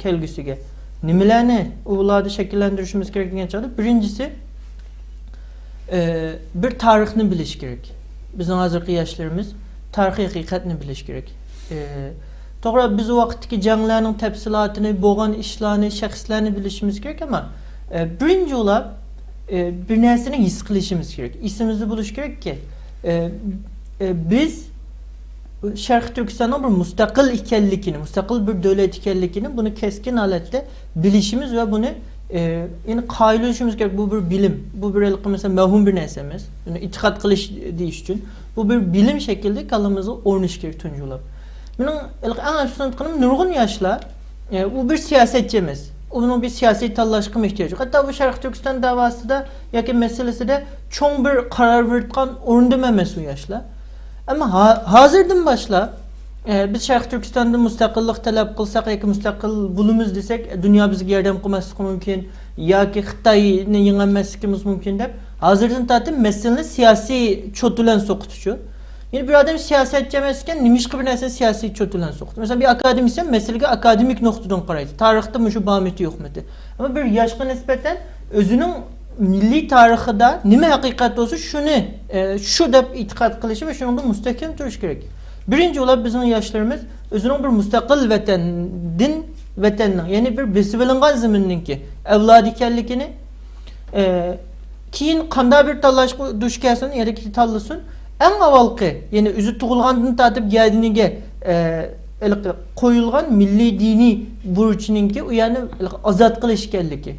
kelgusiga nimelerni ularda şekillendirishimiz kerak degan chog'da birincisi bir tarixni bilish kerak. Bizning hozirgi yoshlarimiz tarixiy haqiqatni bilish kerak. To'g'ri biz u vaqtdagi janglarning tafsilotini, bo'lgan ishlarni, shaxslarni bilishimiz kerak, ammo birinchi ular bir narsani his qilishimiz kerak. Esimizda bo'lishi kerakki, biz Sharq Turkistonning bir mustaqil ekanligini, mustaqil bir davlat ekanligini buni keskin holatda bilishimiz va buni yani qaylashimiz kerak. Bu bir bilim, bu bir mesela mavhum bir narsa emas. Buni e'tiqod qilish deyish uchun bu bir bilim shaklida kallamizga o'rnish kerak tunjulab. Mening eng afsuslanib qolganim nurg'un yoshlar u bir siyosatchi emas. Onun bir siyasi tanlashga ehtiyoj yo'q. Hatto bu Sharq Turkiston davosida yoki masalasida cho'ng bir qaror veritgan o'rinda emas u yoshlar. Ama hozirdan boshlab biz Sharq Turkistonda mustaqillik talab qilsak yoki mustaqil bo'lamiz desak, dunyo bizga yordam qilmasligi mumkin yoki Xitoyni yengolmasligimiz mumkin deb hozirdan tortib masalani siyosiy cho't bilan so'qitishi. Yani bir adam siyasetçi emasken nimiş bir narsa siyasi cho't bilan so'qitdi. Mesela bir akademisyen meseleге akademik nuqtadan qaraydi. Tarixda mushu bahmeti yo'qmidi. Ama bir yoshga nisbatan o'zining milliy tarixida nima haqiqat bo'lsa shuni shu deb e'tiqod qilishi va shunga mustahkam turish kerak. Birinchi ular bizning yoshlarimiz o'zining bir mustaqil vatanning, ya'ni bir besibilingan zaminninki avlod ekanligini keyin qanday bir tanlashga duch kelsin yoki tanlasin, en avvalgi, yani o'zi tug'ilgandan tortib geldiğine qo'yilgan milliy diniy burchininki u yani ozod qilish ekanligi.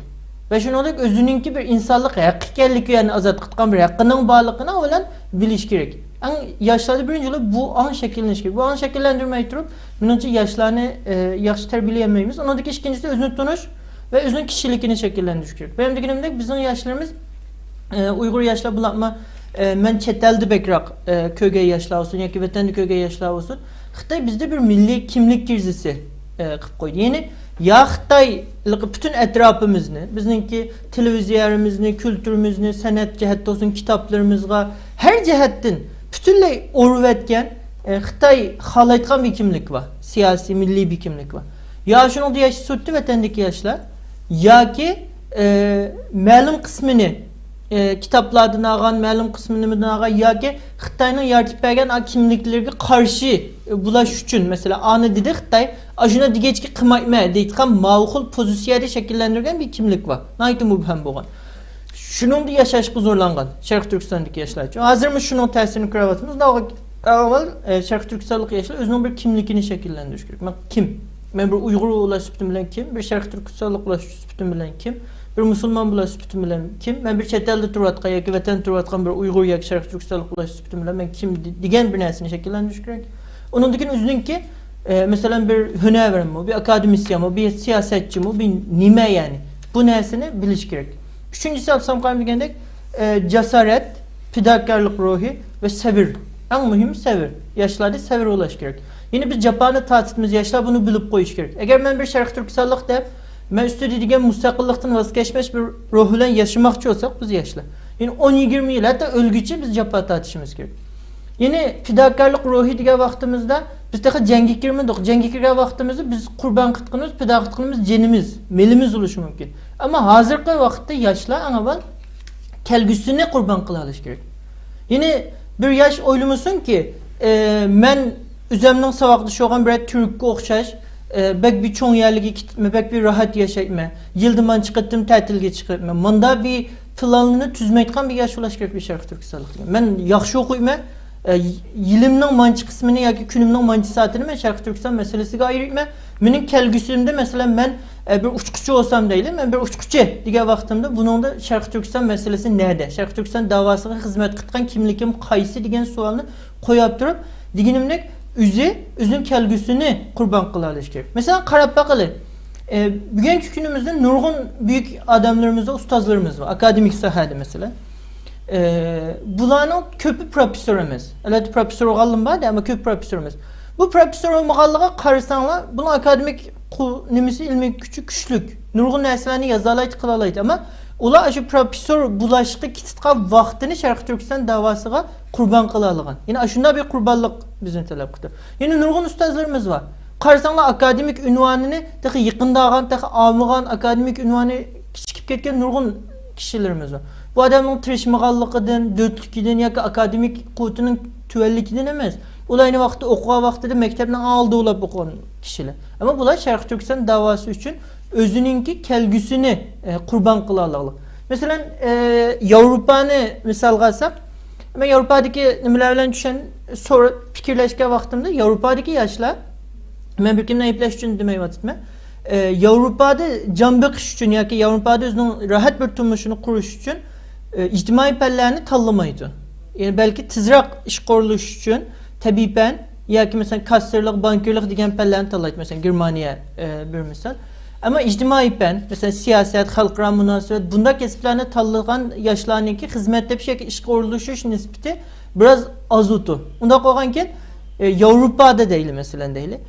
Ve shuningdek o'zininki bir insonlik haqqi ekanligi, yani ozod qilgan bir haqqining borligini avval bilish kerak. Eng yoshlarda birinchi bu an shakllanish kerak. Bu an shakllantirmay turib, menimcha yoshlarni yaxshi tarbiyalayolmaymiz. Undan keyin ikkinchisi o'zini tunish va o'zining kishiligini shakllantirish kerak. Benim deganimdek bizning yoshlarimiz Uyg'ur yoshlar bularmi men chet elda bekroq ko'rgan yoshlar olsun yoki vatanda ko'rgan yoshlar olsun, Xitoy bizda bir milliy kimlik krizisi qilib qo'ydi. Ya'ni ya Xitoy bütün etrafimizni, bizningki televiziyamizni, kültürimizni, san'at jihatdan olsun, kitoblarimizga her jihatdan butunlay o'rib etgan Xitoy xohlayotgan bir kimlik var. Siyasi, milliy bir kimlik var. Ya shuni yashash o'tdi vatandagi yoshlar yoki ma'lum qismini kitaplardan algan, ma'lum kısmından algan yoki Xitoyning yaratib bergan kimliklarga qarshi bulash uchun, mesela ana dedi Xitoy ajuna degechki qilmayman deydigan ma'qul pozitsiyada shakllantirgan bir kimlik var. Naytim bu ham bo'lgan. Shuningda yashashga zo'rlangan Sharq Turkistondagi yoshlar uchun. Hozirmi shuning ta'sirini ko'ryapmiz. Avval Sharq Turkistonlik yoshlar o'zining bir kimligini shakllantirish kerak. Men kim? Men bir Uyg'ur bo'lash bilan kim? Bir Sharq Turkistonlik bo'lash bilan kim? Bir Müslüman bulaş sütüm bilen kim? Ben bir chet elda turayotgan yoki vatan turayotgan bir Uyg'ur yoki Sharq Turkistonlik bulaş sütüm bilen men kim degan bir narsani shakllantirish kerak. Undan keyin o'zininki mesela bir hunervermi, bir akademisyenmi, bir siyosatchimi, bir nima yani bu narsani bilish kerak. Üçüncüsü alsam degandek jasorat, fidokorlik ruhi ve sabr. En muhimi sabr. Yoshlarda sabr bo'lish kerak. Yine biz Japonda ta'sirimiz yoshlar bunu bilib qo'yish kerak. Agar men bir Sharq Turkistonlik deb men üstüde degan mustaqillikdan voz kechmash bir ruh bilan yashamoqchi bo'lsak biz yoshlar. Yani 10-20 yil hatta o'lguncha biz Japon tatishimiz kerak. Yine fidokorlik ruhi degan vaqtimizda biz daha jangga kirmadik. Jangga kirgan vaqtimizda biz qurbon qilganimiz, fido qilganimiz jinimiz, melimiz bo'lishi mumkin. Ammo hozirgi vaqtda yoshlar avval kelgusini qurbon qila olish kerak. Yine bir yosh o'ylamosinki, men o'zimning savoqda sho'g'an bir turkka o'xshash bek bir çoğun yerlige gitme, bek bir rahat yaşayma, yıldıman çıkarttım, tatilge çıkartma. Manda bir planını tüzmeytkan bir yaş ulaş gerek bir Sharq Turkistonlik. Ben yaxşı okuyma, yılımның mançı kısmını yoki günümның mançı saatini ben Sharq Turkiston meselesiga ayırma. Mening kelgüsümde mesela ben bir uçquchi olsam deyli, ben bir uçquchi degan vaqtimda buningda Sharq Turkiston meselesi nerede? Sharq Turkiston davosiga xizmat qilgan kimligim qaysi degan savolni qo'yib turib, deganimdek özün kelgüsünü kurban kılalish kerak. Mesela qarab baqili. Bugungi kunimizda nurg'un büyük adamlarımızda ustozlarımız var. Akademik sahada mesela. Bularning ko'pi professor emas. Albatta professor bo'lganlar bor, ammo ko'p professor emas. Bu professor bo'lganlarga qarasanglar, bunun akademik nimasi ilmiy kuchi kuchlik. Nurg'un narsalarni yoza oladi, qila oladi, ammo ular shu professor bo'lishga ketgan vaqtini Sharq Turkiston davosiga qurbon qila olgan. Ya'ni shunday bir qurbonlik bizni talab qildi. Ya'ni nurg'un ustozlarimiz bor. Qarasanglar akademik ünvanını dahi yaqında algan, dahi almagan akademik ünvanı kichikib ketgan nurg'un kishilarimiz var. Bu adamning tirishmaganligidan, dötlükidan yoki akademik quvvatining tuvanligidan emas. Ular ayni vaqtda o'qigan vaqtida maktabning oldida ulab o'qigan kishilar. Ammo bular Sharq Turkiston da'vosi uchun o'zininki kelgusini qurbon qila oladi. Masalan, Yevropani misolga olsak, men Yevropadagi nimalar bilan fikrlashgan vaqtimda Yevropadagi yoshlar, men bir kimni ayplash uchun demayapman. Yevropada can beqish uchun yoki Yevropada o'zining rahat bir turmushini qurish uchun ijtimoiy pallarni tanlamaydi. Yani belki tezroq ish qurilish uchun tabiban yoki masalan kassirlik, bankirlik degan pallarni tanlaydi. Masalan Germaniya bir misol. Ama ijtimoiy pan, mesela siyaset, xalqaro munosabat, bunday kasblarni tanlagan yoshlarningki xizmat tepish yoki ish qurilish nisbati biraz az o'tu. Unda qolgankin Yevropada deyli masalan deyli.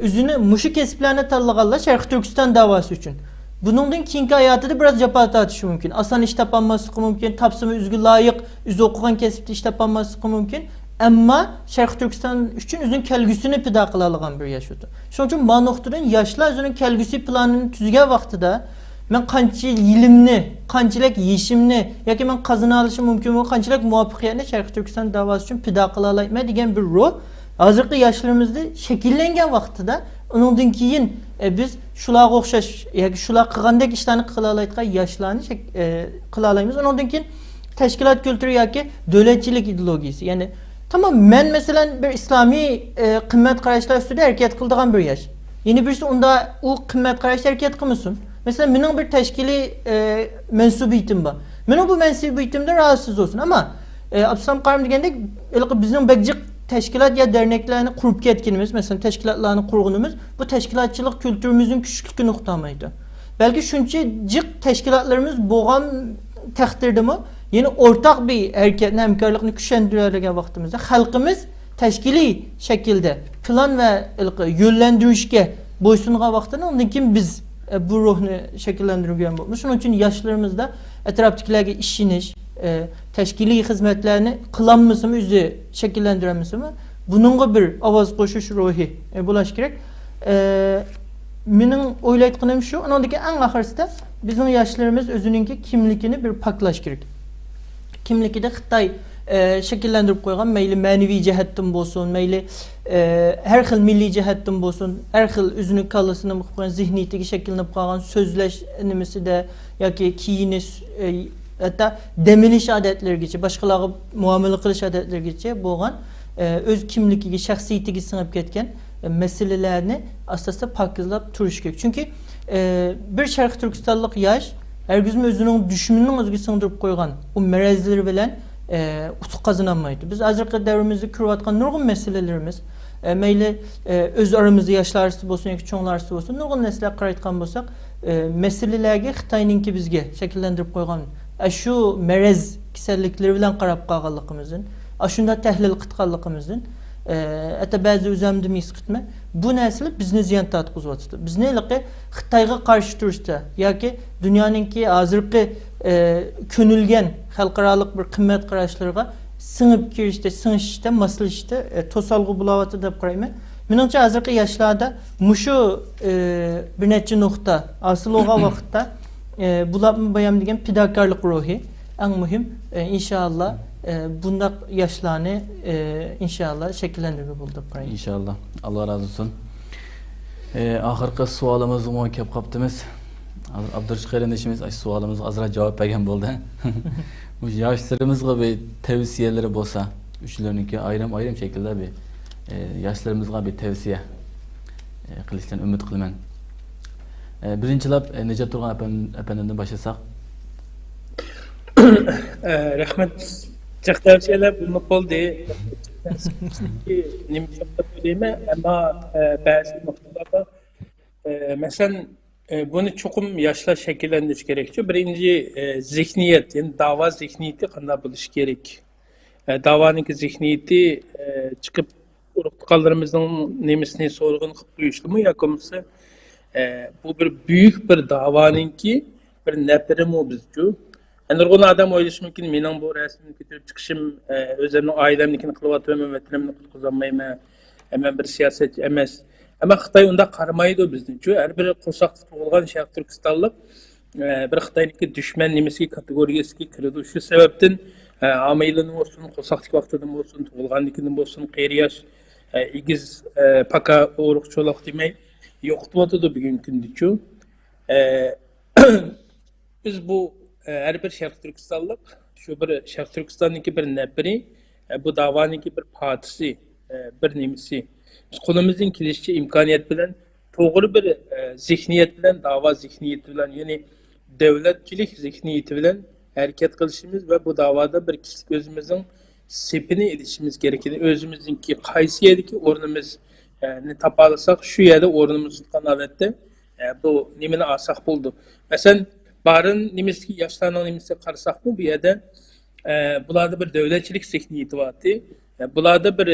Üzünü muşu kesiplerine tanlaganlar Sharq Turkiston da'vosi uchun. Buningdan keyingi hayotida biraz jafo tortishi mumkin. Asan ish topolmasligi mumkin, topsimi o'ziga loyiq, o'zi o'qigan kasbda ish topolmasligi mumkin. Ammo Sharq Turkiston uchun o'zining kelgusini pido qila olgan bir yosh o'ti. Shuning uchun bu nuqtadan yoshlar o'zining kelgusi planini tuzgan vaqtida men qancha yilimni, qanchalik yeshimni yoki men qazana olishim mumkin va qanchalik muvaffaqiyatni Sharq Turkiston da'vosi uchun pido qila olayman degan bir ruh hozirgi yoshlarımızda şekillengen vaqtida undan keyin biz shularga o'xshash yoki shular qilgandek ishlarni qila oladigan yoshlarni qila olamiz. Undan keyin tashkilot kulturi yoki davlatchilik ideologiyasi. Ya'ni tamam, men masalan bir islomiy qimmat qarashlar ustida harakat qiladigan bir yosh. Yeni birisi unda u qimmat qarashga harakat qilmasin. Mesela mening bir tashkiliy mansubiyatim bor. Mening bu mansubiyatimdan rahatsız olsun ama Abdusam Qarim degandek bizning bakjiq teşkilat ya derneklerini kurup ketkinimiz, mesela teşkilatlarını kurgunumuz, bu teşkilatçılık kültürümüzün küçüklük noktamaydı. Belki şunçacık teşkilatlarımız boğan takdirde mi, yeni ortak bir hareketin hemkarlığını güçlendirilgen vaktimizde, halkımız teşkili şekilde plan ve yönlendirişke boysunğa vaktinde, ondan kim biz bu ruhunu şekillendirgen bu. Şunun için yaşlarımızda etraftakilerge işiniş, teşkili hizmetlerini kılanması özü şekillendiremesi mi? Bununla bir avaz koşuş ruhi bulaş gerek. Benim oylaytqanim şu, onundaki en ahırsta bizim yaşlarımız özününki kimlikini bir paklaş gerek. Kimliki de Xitay şekillendirip koygan, meyli manevi cihettin bolsun, meyli her xil milli cihettin bolsun, her xil özünün kalısını koygan, zihniyetiki şekillendirip koygan sözleşmesi de yoki kiyini hatta demiliş adetleri geçe, başkaları muamele kılış adetleri geçe boğan öz kimlikiga, şahsiyetiga singib ketgan meselelerini asasda pakizlab turish kerak. Çünkü bir Sharq Turkistonlik yosh hergizmi o'zining düşmanının o'ziga singdirib qo'ygan u marazlar bilan utuq qozonolmaydi. Biz hozirgi davrimizda ko'rayotgan nurg'un meselelerimiz mayli o'z aramizda yoshlar orasida bo'lsin yoki cho'nglar orasida bo'lsin, nurg'un narsalar qarayotgan bo'lsak, meselelerga Xitoyninki bizga shakllantirib qo'ygan şu merez kasalliklari bilan qarab qolganligimizdan, shunda tahlil qilganligimizdan, hatta ba'zi o'zimda mis qitma, bu narsalar bizni ziyon tortqizyapti. Bizni Xitoyga qarshi turishda yoki dunyoninki hozirgi ko'nilgan xalqaro bir qimmat qarashlarga singib kirishda, singishda, moslashishda to'salg'i bo'lyapti deb qarayman. Menimcha hozirgi yoshlarda mushu bir necha nuqta asl olgan vaqtda bularni bayam degan pidokorlik ruhi eng muhim. İnşallah bundaq yoshlarni inşallah shakllantirib bo'ldi. İnşallah. Allah razı olsun. Ahirgi savolimizni kelib qolibdimiz. Abdurashid qarindishimiz savolimiz azroq javob bergan bo'ldi. Bu yoshlarimizga bir tavsiyalari bo'lsa, uchlarniki ayrim shaklda bir yoshlarimizga bir tavsiya qilishdan umid qilaman. Birinchilab Nejat Turg'un apandimdan boshlasak. Rahmat. Jiq tavsiyalar bo'lib qoldi. Nima deyman, ammo ba'zi nuqtalarda masalan bunu cho'qim yoshlar shakllantirish kerak. Birinchi zihniyat, ya'ni da'vo zihniyati qanday bo'lishi kerak? Da'voning zihniyati chiqib urug'chiqanlarimizning nemisini so'rg'in qilib qo'yishlimi yoki bo'lmasa bu bir büyük bir davanınki bir neferim o bizcu. Nurg'un adam o'ylashi mumkin, mening bu rasmni ko'tarib chiqishim o'zimning oilamnikini qilyapman, vatanimni qutqizolmayman. Men bir siyosatchi emas. Ama Xitay onda qaramaydı bizden. Çünkü her bir qo'saqda tug'ilgan Sharq Turkistonlik bir Xitoyniki düşman nimasi kategoriyasiga kiradi. Shu sababdan homiylikdan bo'lsin, qo'saqlik vaqtidan bo'lsin, tug'ilganligidan bo'lsin, qiyri yosh, egiz, paka urug'chilik demay yo'qotyapti bugungi kunda-chu. Biz bu her bir Sharq Turkistonlik, shu bir Sharq Turkistonniki bir nabiri, bu davaniki bir partisi, bir nimasi. Biz qo'limizdan kelishicha imkoniyat bilan to'g'ri bir zihniyat bilan, davo zihniyati bilan, ya'ni davlatchilik zihniyati bilan harakat qilishimiz va bu davoda bir kishilik o'zimizning sepini ilishimiz kerakini, o'zimizningki qaysi yerdagi o'rnimizni topa olsak, shu yerda o'rnimizni tutgan holatda bu nimani olsak bo'ldi. Masalan, barın nimasi yoshlarning nimasiga qarasak bu yerda bularda bir davlatchilik zihniyati bordi. Bularda bir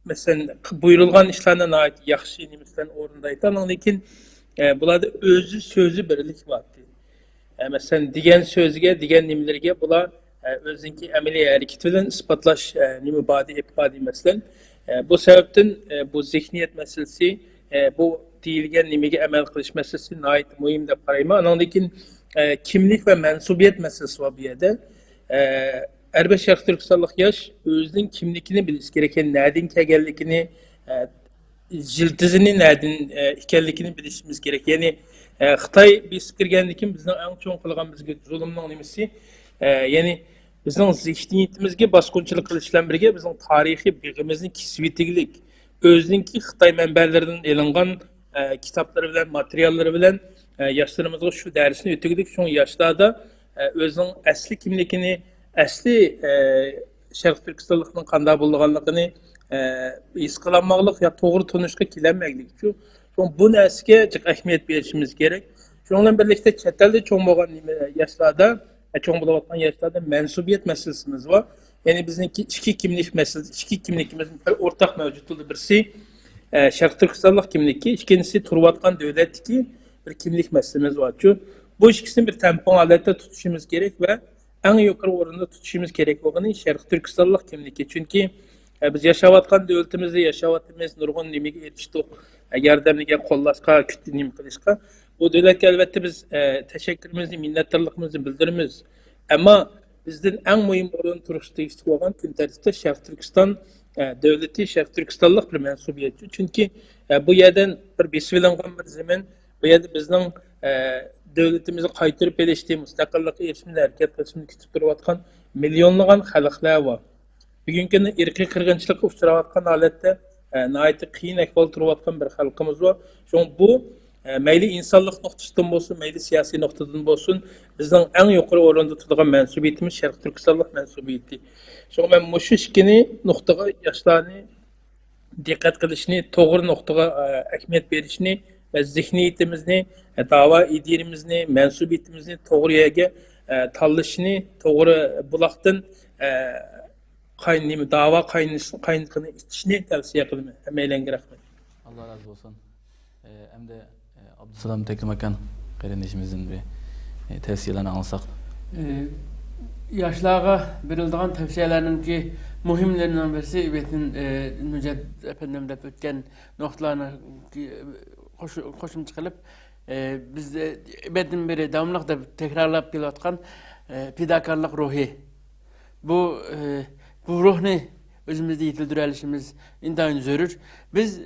mesela buyurulgan işlerden ait yaxşı nimisten orundaydı. Lekin bularda özü sözü birlik vardı. Mesela digen sözge, digen nimelerge bular özünki emeli hareket bilen ispatlaş nimi badi ifade mesela. Bu sebepten bu zihniyet meselesi, bu deyilgen nimege emel kılış meselesi ait mühim de parayma. Lekin kimlik ve mensubiyet meselesi var bir yerde. Erbe Sharq Turkistonlik yosh o'zining kimligini bilish gereken, nereden kelganligini, jildizini nereden ekanligini bilishimiz kerak. Ya'ni Xitoy biz kirgandan keyin bizning eng cho'ng qilgan bizga zulmning nimasi, ya'ni bizning zihniyatimizga bosqinchilik qilish bilan birga bizning tarixiy beg'imizni kesib yetiglik, o'zininki Xitoy manbalaridan elingan kitoblari bilan, materiallari bilan yoshlarimizga shu darsni o'tuglik, shu yoshlarda o'zining asli kimligini, asli Sharq Turkistonlikning qanday bo'lganligini his qilolmag'lik yo to'g'ri tunishga kelinmaylik. Shu bu narsaga jiq ahamiyat berishimiz kerak. Shu bilan birlikda chet elda cho'ng bo'lgan yoshlarda, cho'ng bo'layotgan yoshlarda mansubiyat masalasimiz bor. Ya'ni bizningki ichki kimlik masalasi, ichki kimligimizning bir o'rtaq mavjudligi. Birisi Sharq Turkistonlik kimligi, ikkinchisi turayotgan davlatdagi bir kimlik masalamiz bor. Shu bu ikkisini bir tampon holatda tutishimiz kerak va en yukarı oranda tutuşumuz gerek olduğunu Sharq Turkistonlik kimligi. Çünkü biz yaşayotgan devletimizde yaşayotimiz nurgun nimege yetiştik. Yardımlığa qo'llashga, kütü nim qilishga. Bu devletke elbette biz teşekkürümüzü, minnettarlığımızı bildirimiz. Ama bizden en mühim oranda turuşta istik olan gün tarihte Sharq Turkiston devleti, Sharq Turkistonlik bir mensubiyeti. Çünkü bu yerden bir besvilangan bir zaman, bu yerde bizden devletimizi qaytırıp elişti, müstakillikka erişimde hareket qilishini kutib turayotgan milyonlagan xalqlar var. Bugünkü irqiy qirg'inchilikka uchrayotgan holatda nihoyatda qiyin ahvolda turayotgan bir xalqimiz var. Şu bu mayli insonlik nuqtasidan bo'lsin, mayli siyosiy nuqtadan bo'lsin, bizning eng yuqori o'rinda turadigan mansubiyatimiz Sharq Turkistonlik mansubiyati. Şu men mushu ikkini nuqtaga yoshlarni diqqat qilishni, to'g'ri nuqtaga ahamiyat berishni ve zihniyetimizni, dava ideyimizni, mensubiyetimizni to'g'ri yerga tanlashni, to'g'ri bulaqdan dava qaynligini ichishni tavsiya qilaman. Hammalarga rahmat. Allah razı olsun. Hem de Abdüsalam Tekrim Akan kardeşimizin bir tavsiyelerini alsak. Yaşlığa verildiğin tavsiyelerinin ki mühimlerinden birisi Übet'in Nüced Efendim'de ötken noktalarına hoşum çıkılıp biz de Übet'in biri devamlıkta tekrarlayıp gelatkan fidakarlık ruhi. Bu ruhni özümüzde yitildirelişimiz intihar zörür. Biz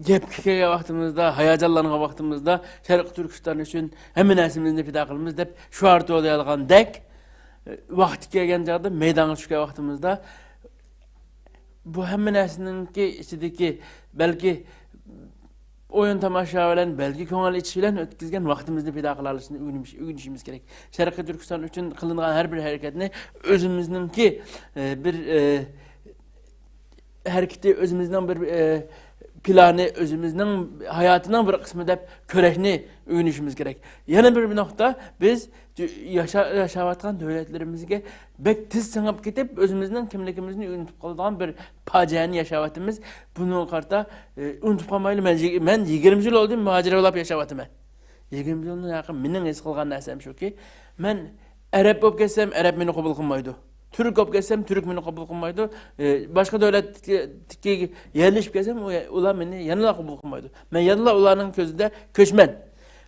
gepkeke vaktimizde, hayacanlanan vaktimizde Sharq Turkiston üçün hemen esimizde fida kılımız dep şu artı olayalgan dek vakti kelgen çağda meydana çıkan vaktimizde bu hemen esininki içindeki belki oyun tamaşa bilen, belki köngel içi bilen ötkizgen vaktimizde fida kılalışını ügünüşümüz gerek. Sharq Turkiston üçün kılınan her bir hareketini özümüzünki bir hareketi özümüzden bir planı, özümüzün hayatının bir kısmı da körekni ügünüşümüz gerek. Yana bir nokta biz yaşayotgan devletlerimizge bek tiz sığıp ketip özümüzün kimligimizni unutip kaldıgan bir faciani yaşayotimiz. Bunu karta unutip kalmaylı. Men 20 yıl oldu muhacir olap yaşayotim. 20 yıldan yakın mening his qilgan narsam shuki, men Arab bo'lib ketsam, Arab meni qabul qilmaydi. Türk olib kelsem Türk meni qabul qilmaydi. Boshqa davlatga yerleşip kelsem ular meni yanıla qabul qilmaydi. Men yanıla ularning ko'zida ko'chman.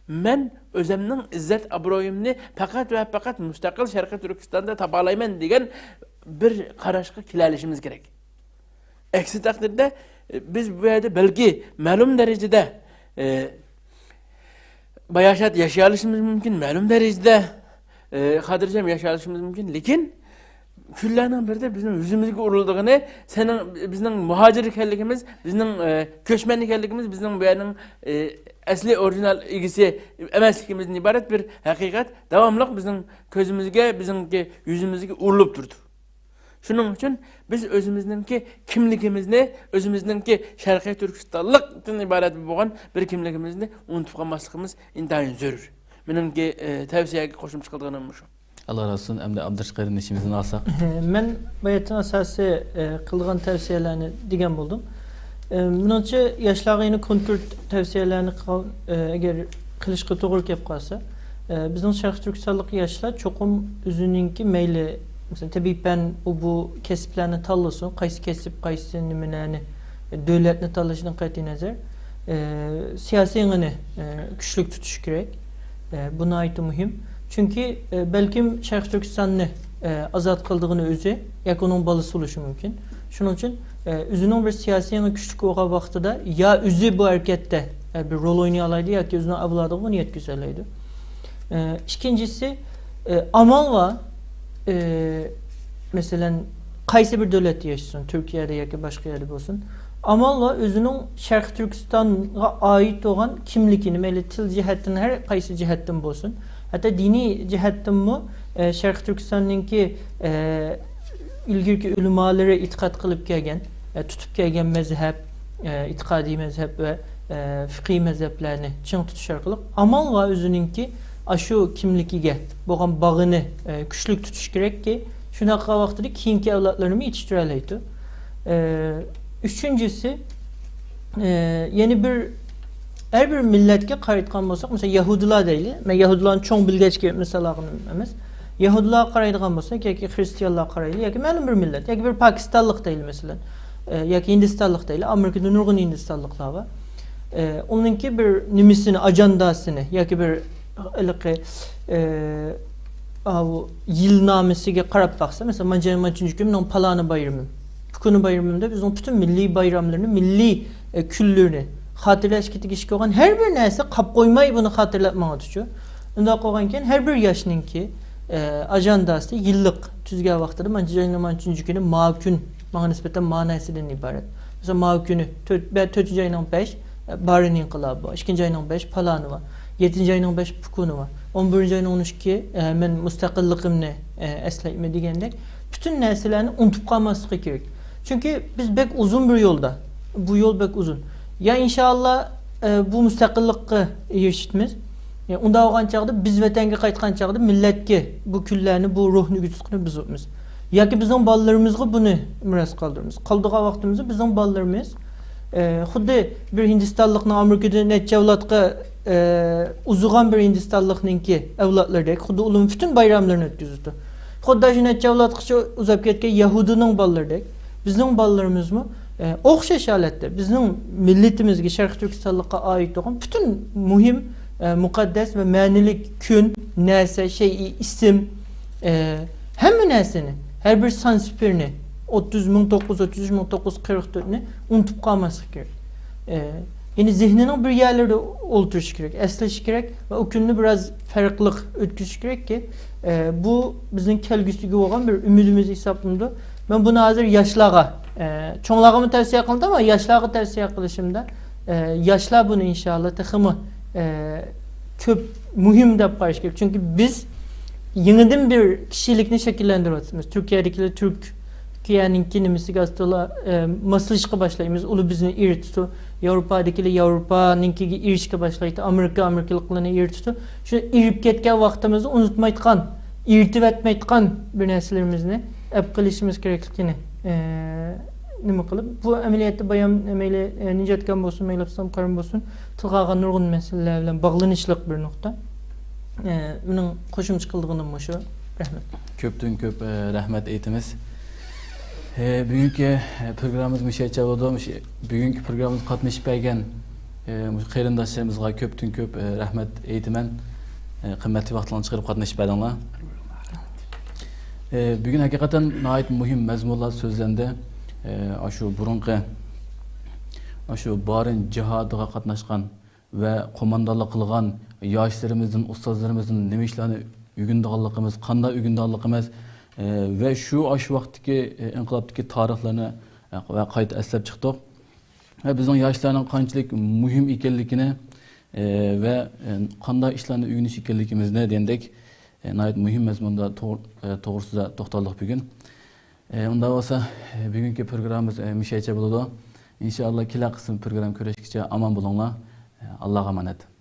Men o'zimning izzat obro'yimni faqat va faqat mustaqil Sharqiy Turkistonda topalayman degan bir qarashga kelalishimiz kerak. Aksi taqdirda biz bu yerda balki ma'lum darajada bayashat yaşayalışımız mümkün, ma'lum darajada xotirjam yaşayalışımız mümkün, lekin kunlarning birida bizning yuzimizga urildigini, sening bizning muhojir ekanligimiz, bizning ko'chman ekanligimiz, bizning bu yerning asli orijinal egisi emasligimizdan iborat bir haqiqat davomli bizning ko'zimizga, bizning yuzimizga urilib turdi. Shuning uchun biz o'zimizningki kimligimizni, o'zimizningki Sharqiy Turkistonlikdan iborat bo'lgan bir kimligimizni unutib qolmasligimiz intayin zarur. Menimki tavsiyaga qo'shimcha qilganim shu. Allah razı olsun. Hem de Abdurşkayır'ın işimizni alsak. Men bayatın asası kılgan tavsiyelerini digen buldum. Menimce yaşlarga yine kontur tavsiyelerini eğer kılışkı doğru kep kalsa, bizning Sharqiy Turkistonlik yaşlar çokum üzününki meyli, mesela tabii ben bu kesiplerini tanlasın, qaysi kesip, qaysi nimelerni, devletini tanlaşından qat'i nazar, siyasiyini güçlük tutuş gerek. Buna ait mühim. Çünkü belki Sharqiy Turkistonni azad qildığını özü, yoki onun balısı oluşu mümkün. Şunun için özünün bir siyasiyini güçlük olan vaxtida ya özü bu harekette bir rol oynayalaydı, yoki özünün avladığı bunu yetkizəlaydı. İkincisi, amal var. Mesela qaysi bir devlet yaşasın, Türkiye'de yoki başka yerde olsun. Amal var özünün Sharqiy Turkistonga ait olan kimligini, meyli til cihettin her qaysi cihettin olsun. Hatta dini cihettin mi Sharqiy Turkistonninki ilgirki ulamaları itiqad qilib kelgan, tutib kelgan mezhep, itiqadi mezhep ve fiqhi mezheplerini çiң tutish orqali amal va o'zininki shu kimligiga bo'lgan bağını kuchlik tutish kerakki, shunaqa vaqtida keyingi avlodlarini yetiştira oladi. Üçüncüsü yeni bir her bir milletke qaraydigan bo'lsak, mesela Yahudilar deyli. Men Yahudilarni cho'ng bilgechki misollarni emas. Yahudilar qaraydigan bo'lsak, yoki Xristianlar qarayli, yoki ma'lum bir millet, yoki bir Pokistonlik deyli mesela. Yoki Hindistonlik deyli. Amerikada nurg'un Hindistonliklar var. Onunki bir nimisini, ajandasini, yoki bir bu yilnomasiga qarab baksa, mesela manchunchi kunning palani bayramim. Bugün bayramında biz onun bütün milli bayramlarını, milli küllerini hatırlaşıp gitişki olan her bir neyse kap koymayı bunu hatırlatmaya tutuyor. Onda koyarken her bir yaşınınki ajandası yıllık tüzgah vaxtında manchunchi günü mağkün, bana nispeten manasından ibaret. Mesela mağkünü 4. ayının 5 Barın inqilabı var, 2. ayının 5 palanı var, 7. ayının 5 pukunu var, 11. ayının 12 men müstakilliğimni eslayma degandek bütün nesillerini unutup kalması gerek. Çünkü biz bek uzun bir yolda. Bu yol bek uzun. Ya inşallah bu müstakillikka erişitmiz. Onda olgan çağda biz vatanga qaytgan çağda milletke bu küllerini, bu ruhni gütüskünü biz öpmiz. Ya ki bizim ballarımızga bunu miras kaldırmız. Kaldığa vaxtımızda bizim ballarımız xuddi bir Hindistonlikni Amerikada necha avlodga uzugan bir Hindistonlikninki avlodlardek xuddi ularning bütün bayramlarini o'tkazdi. Xuddi shu necha avlodgacha uzab ketgan Yahudining balalaridek bizning balalarımızmı o'xshash holatda bizning millatimizga Sharqiy Turkistonlikqa oid bo'lgan bütün muhim, muqaddas ve ma'nilik kun, narsa, şey, isim hamma narsani, her bir sanspirini 30.933.944'ni unutup kalması gerek. Yani zihninin bir yerlerde oluşturuş gerek, esleş gerek ve o gününü biraz farklılık ötküsü gerek ki bu bizim kelgüsü olan bir ümidimiz hesabında. Ben bunu hazır yaşlığa, çoğunluğumu tavsiye kıldım ama yaşlığa tavsiye kılışımda yaşlar bunu inşallah takımı çok mühim de paylaş gerek. Çünkü biz yeniden bir kişilikini şekillendiriyoruz. Türkiye'dekiler Türkiye'ninki nimisi gazetela maslışka başlayımız, ulu bizini iri tutu. Avrupa'dakiler Avrupa'ninki irişke başlaydı. Amerikalıklarını iri tutu. Şu irip ketken vaxtımızı unutmaydıkan, irtib etmeydikan bir nesillerimizini hep kılışımız gereklikini nima kılıp bu ameliyatı bayan meyle nicatkan bolsun, meyle apsam karım bolsun, tılgağa nurgun meseleler bilen bağlanışlık bir nokta. Bunun koşum çıkıldığının şu. Rahmet. Köptün köp rahmet eytimiz. Bugünkü programımız müşahede oldu. Bugünkü programımız katmış belgen qarindoshlarımızga köptün köp rahmet eytimen. Kıymetli vaxtlarını çıkarıp katmış belgenler. Bugün hakikaten nəhayət mühim məzmunlar sözləndi. Aşu burunqi aşu barın cihadıga qatnaşqan və qomandanlıq qılğan yaşlarımızın, ustazlarımızın nima işlarni ügündiganligimiz, qanday ügündiganligimiz və aşu vaqtdagi inqilobdagi tarixlarni və qayta eslab chiqdik. Və bizning yoshlarning qanchalik muhim ekanligini və qanday ishlarni ügünish ekanligimizni dedik. Nəhayət mühim məzmunda to'g'risida to'xtaldik bugun. Unda bo'lsa bugungi programmamiz müşahede bo'ladi. İnşallah kelar qism program ko'rishgacha omon bo'linglar. Allohga emanet.